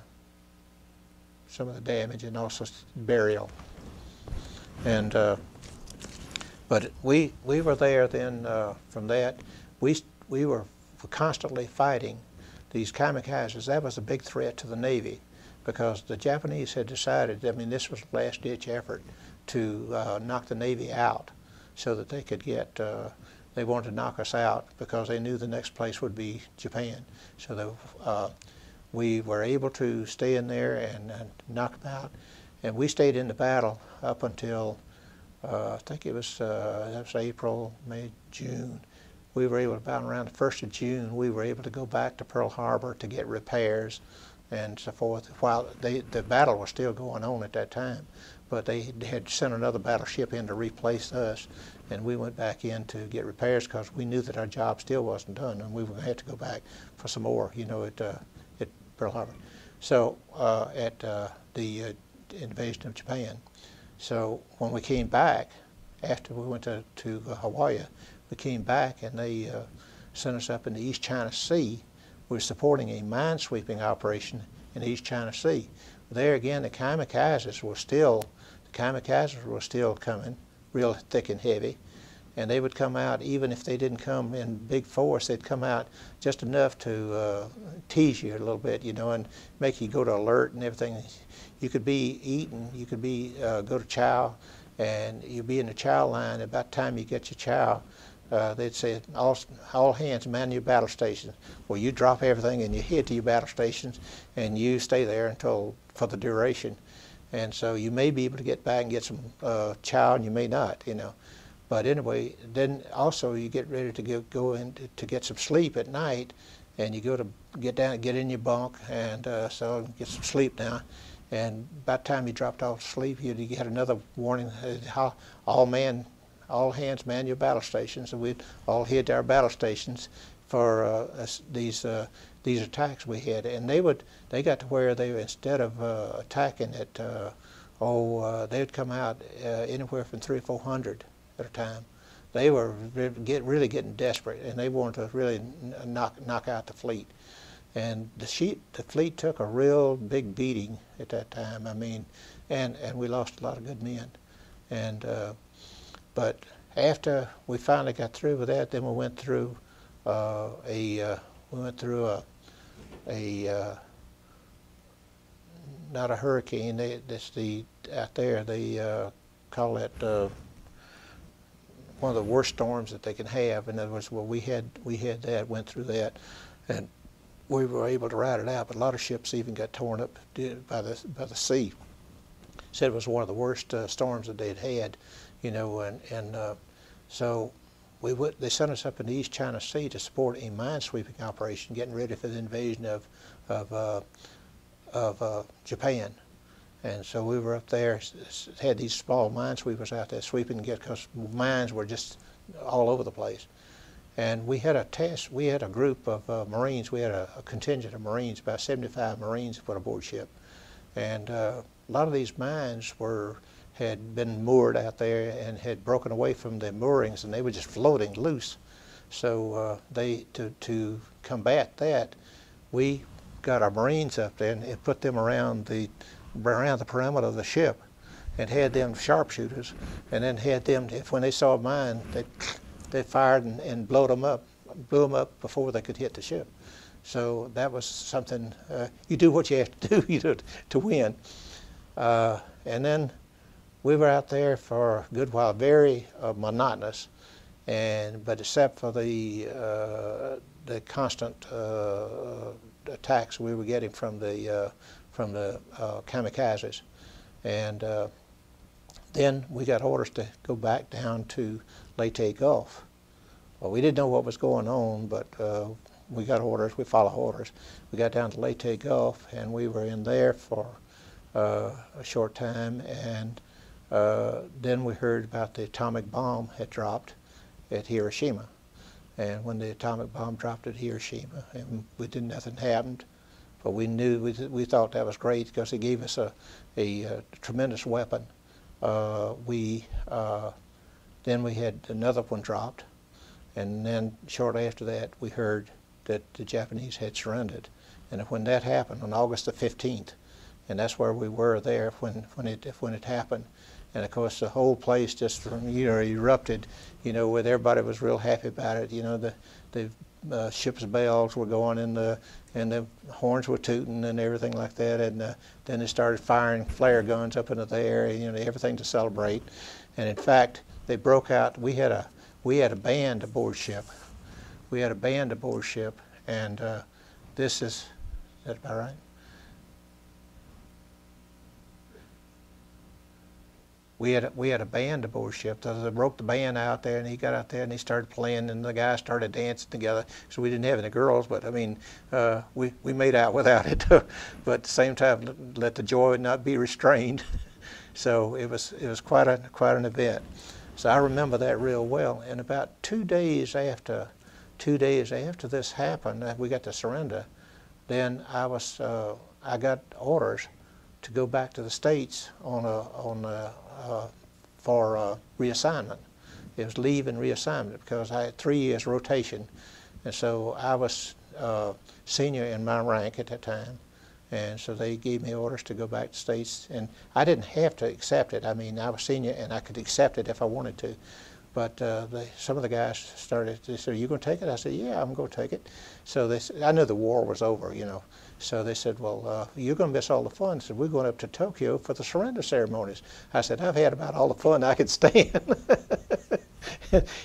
some of the damage and also burial. And but we were there then. From that, we were constantly fighting these kamikazes. That was a big threat to the Navy, because the Japanese had decided, I mean, this was a last-ditch effort to knock the Navy out, so that they could get, they wanted to knock us out because they knew the next place would be Japan. So we were able to stay in there and knock them out. And we stayed in the battle up until, I think it was, that was April, May, June. We were able to, about around the 1st of June, we were able to go back to Pearl Harbor to get repairs and so forth, while the battle was still going on at that time. But they had sent another battleship in to replace us, and we went back in to get repairs because we knew that our job still wasn't done, and we were going to have to go back for some more, you know, at Pearl Harbor. So at the invasion of Japan. So when we came back, after we went to Hawaii, we came back and they sent us up in the East China Sea. We were supporting a minesweeping operation in the East China Sea. There again, the kamikazes were still coming, real thick and heavy, and they would come out even if they didn't come in big force. They'd come out just enough to tease you a little bit, you know, and make you go to alert and everything. You could be eating, you could be go to chow, and you'd be in the chow line. About the time you get your chow, they'd say, all hands man your battle stations. Well, you drop everything and you head to your battle stations and you stay there until, for the duration. And so you may be able to get back and get some chow, and you may not, you know. But anyway, then also you get ready to go in to get some sleep at night, and you go to get in your bunk, and so get some sleep now. And by the time you dropped off to sleep, you had another warning: all hands man your battle stations. And we'd all head to our battle stations for these attacks we had. And they got to where they, instead of attacking at they'd come out anywhere from 300 or 400 at a time. They were really getting desperate, and they wanted to really knock out the fleet. And the fleet took a real big beating at that time. I mean, and we lost a lot of good men. And but after we finally got through with that, then we went through not a hurricane. Out there they call it one of the worst storms that they can have. In other words, well, we had that, went through that, and we were able to ride it out. But a lot of ships even got torn up by the sea. Said it was one of the worst storms that they'd had, you know, and so they sent us up in the East China Sea to support a minesweeping operation, getting ready for the invasion of Japan. And so we were up there, had these small minesweepers out there sweeping, because mines were just all over the place. And we had a group of Marines, we had a contingent of Marines, about 75 Marines put aboard ship. And a lot of these mines had been moored out there and had broken away from their moorings, and they were just floating loose. So to combat that, we got our Marines up there and put them around the perimeter of the ship, and had them sharpshooters, and then had them, when they saw a mine, they fired and blew them up before they could hit the ship. So that was something, you do what you have to do, you know, to win. And then we were out there for a good while, very monotonous, but except for the constant attacks we were getting from the kamikazes. And then we got orders to go back down to Leyte Gulf. Well, we didn't know what was going on, but we got orders, we follow orders. We got down to Leyte Gulf, and we were in there for a short time, and then we heard about the atomic bomb had dropped at Hiroshima. And when the atomic bomb dropped at Hiroshima, and nothing happened, but we knew, we thought that was great because it gave us a tremendous weapon. Then we had another one dropped, and then shortly after that we heard that the Japanese had surrendered. And when that happened, on August the 15th, and that's where we were there when it happened. And of course the whole place just, you know, erupted, you know, where everybody was real happy about it. You know, the ship's bells were going, and the horns were tooting and everything like that. And then they started firing flare guns up into the air, you know, everything to celebrate. And in fact, they broke out. We had a band aboard ship. We had a band aboard ship, and this is that about right? We had a band aboard ship. They broke the band out there, and he got out there and he started playing, and the guys started dancing together. So we didn't have any girls, but I mean, we made out without it. But at the same time, let the joy not be restrained. So it was quite an event. So I remember that real well. And about 2 days after this happened, we got to surrender. Then I got orders to go back to the States for reassignment. It was leave and reassignment because I had 3 years rotation, and so I was senior in my rank at that time, and so they gave me orders to go back to the States, and I didn't have to accept it. I mean, I was senior and I could accept it if I wanted to, but some of the guys they said, "Are you going to take it?" I said, "Yeah, I'm going to take it." So I knew the war was over, you know. So they said, "Well, you're going to miss all the fun." I said, "We're going up to Tokyo for the surrender ceremonies." I said, "I've had about all the fun I could stand."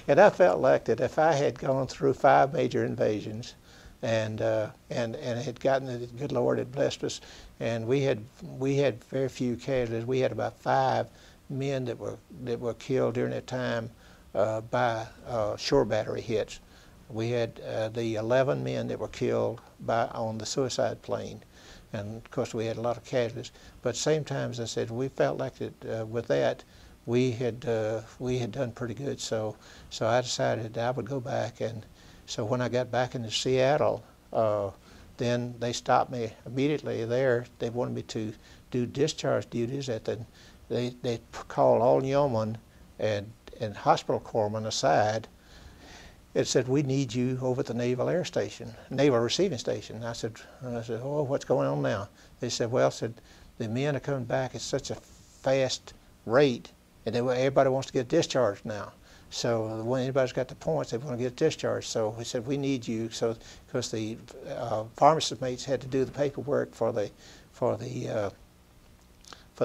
And I felt like that if I had gone through 5 major invasions, and had gotten it, good Lord had blessed us, and we had very few casualties. We had about 5 men that were killed during that time by shore battery hits. We had the 11 men that were killed on the suicide plane, and of course we had a lot of casualties. But at the same time, as I said, we felt like that with that we had done pretty good. So I decided I would go back, and so when I got back into Seattle, then they stopped me immediately there. They wanted me to do discharge duties at they called all yeoman and hospital corpsmen aside. It said, "We need you over at the Naval Receiving Station." I said, "Oh, what's going on now?" They said, "Well," said, "the men are coming back at such a fast rate, and everybody wants to get discharged now. So when anybody's got the points, they want to get discharged. So we said, we need you." So because the pharmacist mates had to do the paperwork for the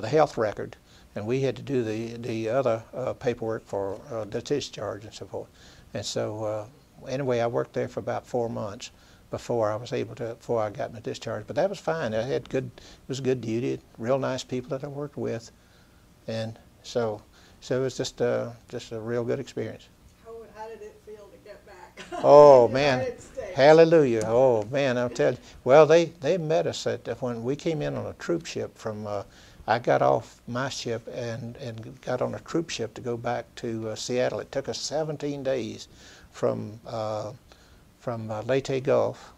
health record, and we had to do the other paperwork for the discharge and so forth. And so anyway, I worked there for about 4 months before I got my discharge. But that was fine. It was good duty, real nice people that I worked with, and so it was just a real good experience. How did it feel to get back? Oh in the man, United States? Hallelujah! Oh man, I'll tell you. Well, they met us when we came in on a troop ship from. I got off my ship and got on a troop ship to go back to Seattle. It took us 17 days from Leyte Gulf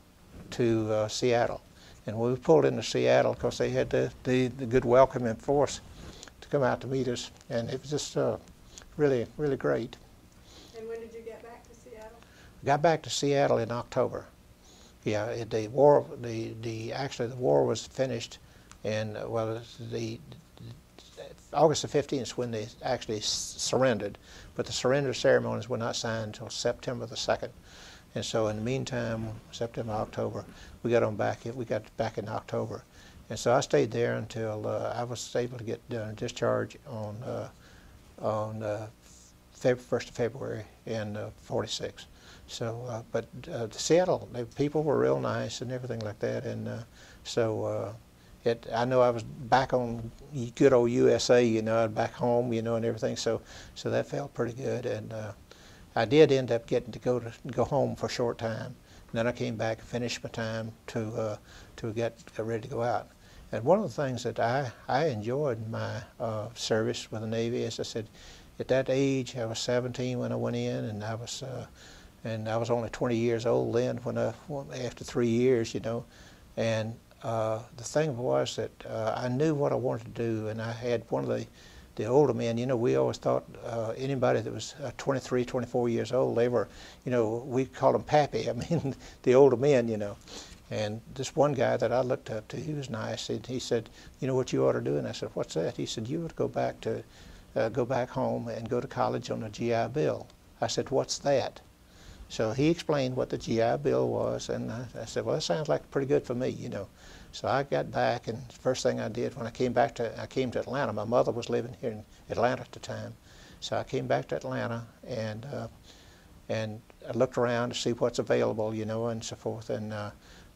to Seattle. And when we pulled into Seattle, of course, they had the good welcoming force to come out to meet us, and it was just really, really great. And when did you get back to Seattle? I got back to Seattle in October. Yeah, the war was finished. And well, August the 15th is when they actually surrendered, but the surrender ceremonies were not signed until September the 2nd. And so in the meantime, September, October, we got back in October. And so I stayed there until I was able to get discharge on 1st of February in '46. So, but Seattle, the people were real nice and everything like that, and I know I was back on good old USA, you know, back home, you know, and everything. So that felt pretty good, and I did end up getting to go home for a short time. And then I came back and finished my time to get ready to go out. And one of the things that I enjoyed in my service with the Navy, as I said, at that age, I was 17 when I went in, and I was only 20 years old then after 3 years, you know, and the thing was that I knew what I wanted to do, and I had one of the older men. You know, we always thought anybody that was 23, 24 years old, they were, you know, we called them pappy. I mean, the older men, you know. And this one guy that I looked up to, he was nice. And he said, "You know what you ought to do?" And I said, "What's that?" He said, "You ought to go back home and go to college on a GI Bill." I said, "What's that?" So he explained what the GI Bill was, and I said, "Well, that sounds like pretty good for me, you know." So I got back, and the first thing I did when I came to Atlanta. My mother was living here in Atlanta at the time, so I came back to Atlanta, and I looked around to see what's available, you know, and so forth. And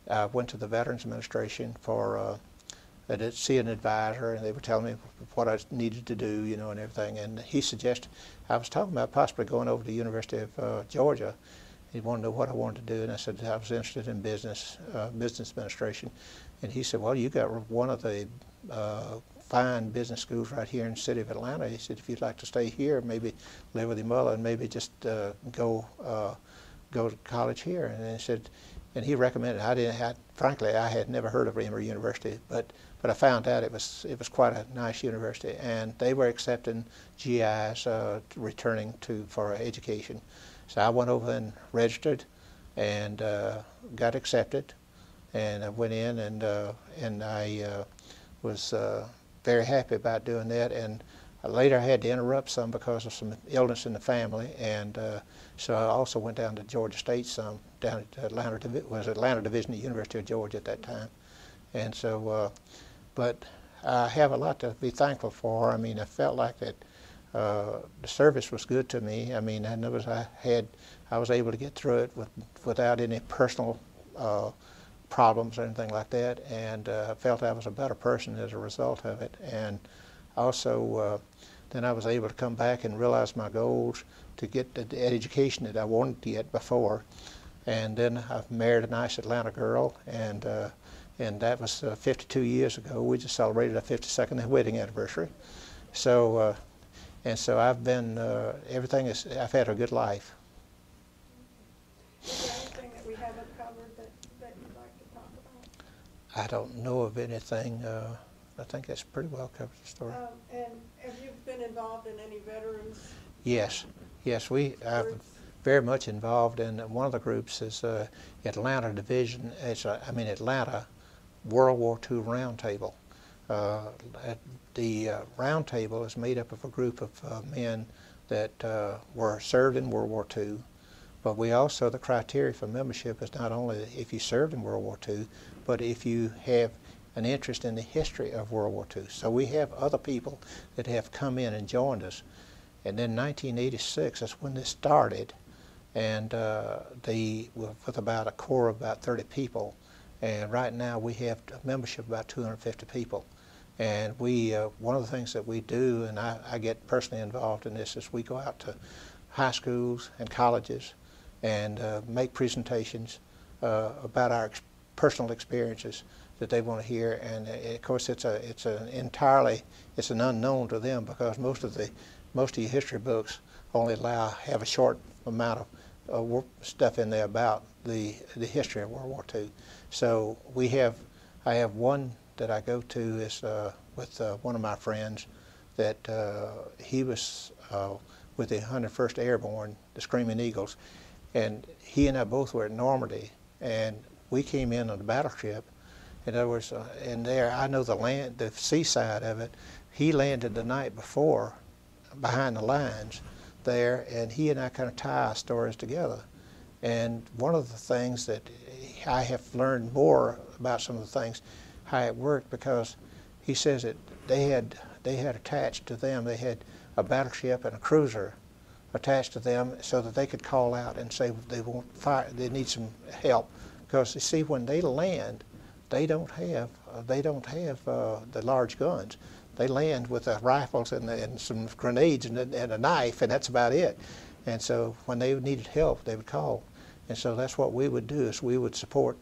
I went to the Veterans Administration to see an advisor, and they were telling me what I needed to do, you know, and everything. And he suggested, I was talking about possibly going over to the University of Georgia. He wanted to know what I wanted to do, and I said I was interested in business administration. And he said, well, you got one of the fine business schools right here in the city of Atlanta. He said, if you'd like to stay here, maybe live with your mother, and maybe just go to college here. And he said, and he recommended. Frankly, I had never heard of Emory University, but I found out it was quite a nice university, and they were accepting GIs returning for education. So I went over and registered, and got accepted, and I went in, and I was very happy about doing that. And later I had to interrupt some because of some illness in the family, and so I also went down to Georgia State some, down at Atlanta Division at University of Georgia at that time. And so, but I have a lot to be thankful for. I mean, I felt like that the service was good to me. I mean, I noticed I was able to get through it without any personal problems or anything like that, and I felt I was a better person as a result of it. And also, then I was able to come back and realize my goals to get the education that I wanted to get before. And then I married a nice Atlanta girl, and that was 52 years ago. We just celebrated our 52nd wedding anniversary. So, and so I've been, I've had a good life. Is there anything that we haven't covered that you'd like to talk about? I don't know of anything. I think that's pretty well covered the story. And have you been involved in any veterans? Yes, I'm very much involved in one of the groups is Atlanta Division. Atlanta World War II Roundtable. The Roundtable is made up of a group of men that were served in World War II, but we also, the criteria for membership is not only if you served in World War II, but if you have an interest in the history of World War II. So we have other people that have come in and joined us. And then 1986 is when this started, and with about a core of about 30 people. And right now we have a membership of about 250 people. And we, one of the things that we do, and I get personally involved in this, is we go out to high schools and colleges and make presentations about our personal experiences that they want to hear. And of course it's an unknown to them, because most of your history books only have a short amount of stuff in there about the history of World War II. So I have one that I go to is with one of my friends that he was with the 101st Airborne, the Screaming Eagles, and he and I both were at Normandy, and we came in on the battleship. In other words, and there I know the seaside of it. He landed the night before behind the lines there, and he and I kind of tie our stories together. And one of the things that I have learned more about some of the things, how it worked, because he says that they had attached to them, they had a battleship and a cruiser attached to them so that they could call out and say they need some help. Because you see, when they land, they don't have the large guns. They land with rifles and some grenades and a knife, and that's about it. And so when they needed help, they would call. And so that's what we would do, is we support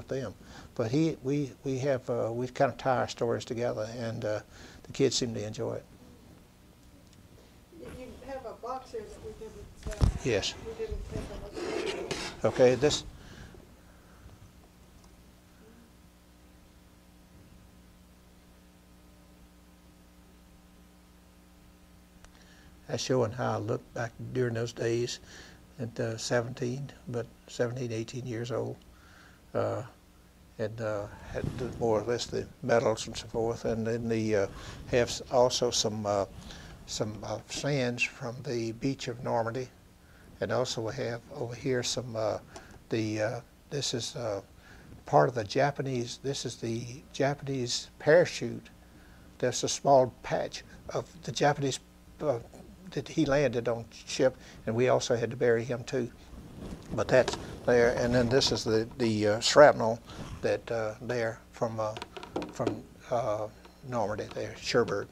them. But we kind of tie our stories together, and the kids seem to enjoy it. You have a box here that we didn't. Yes. We didn't take a look at. Okay, this. That's showing how I looked back during those days at 17, 18 years old, and had more or less the medals and so forth. And then have also some sands from the beach of Normandy, and also we have over here some this is part of the Japanese. This is the Japanese parachute. That's a small patch of the Japanese. That he landed on ship, and we also had to bury him too. But there, and then this is the shrapnel that there from Normandy there, Cherbourg.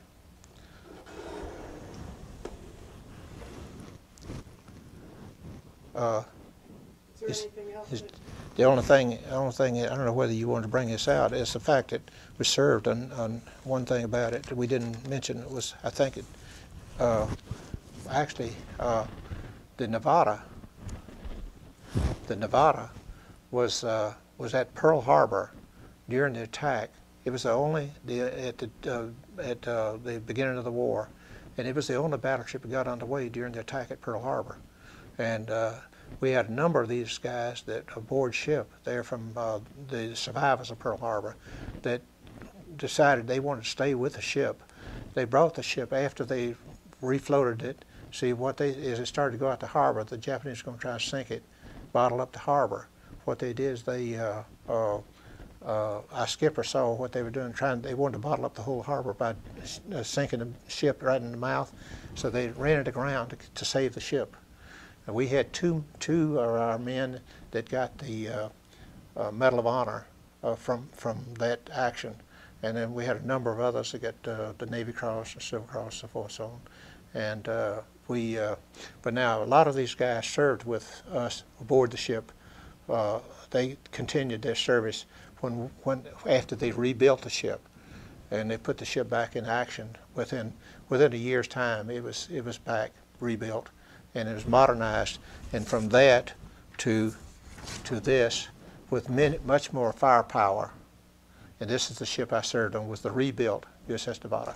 Is there anything else? The only thing, I don't know whether you wanted to bring this out, is the fact that we served on one thing about it that we didn't mention was, I think it, actually, the Nevada was at Pearl Harbor during the attack. It was the only, at the beginning of the war, and it was the only battleship that got underway during the attack at Pearl Harbor. And we had a number of these guys that aboard ship there from the survivors of Pearl Harbor that decided they wanted to stay with the ship. They brought the ship after they refloated it. See, as it started to go out to harbor, the Japanese were going to try to sink it, bottle up the harbor. What they did is they, our skipper saw what they were doing, they wanted to bottle up the whole harbor by sinking the ship right in the mouth. So they ran it aground to save the ship. And we had two of our men that got the Medal of Honor from that action. And then we had a number of others that got the Navy Cross, the Silver Cross, so forth, so on. And but now a lot of these guys served with us aboard the ship. They continued their service after they rebuilt the ship, and they put the ship back in action. Within a year's time, it was back rebuilt, and it was modernized. And from that to this, with much more firepower. And this is the ship I served on, was the rebuilt USS Nevada.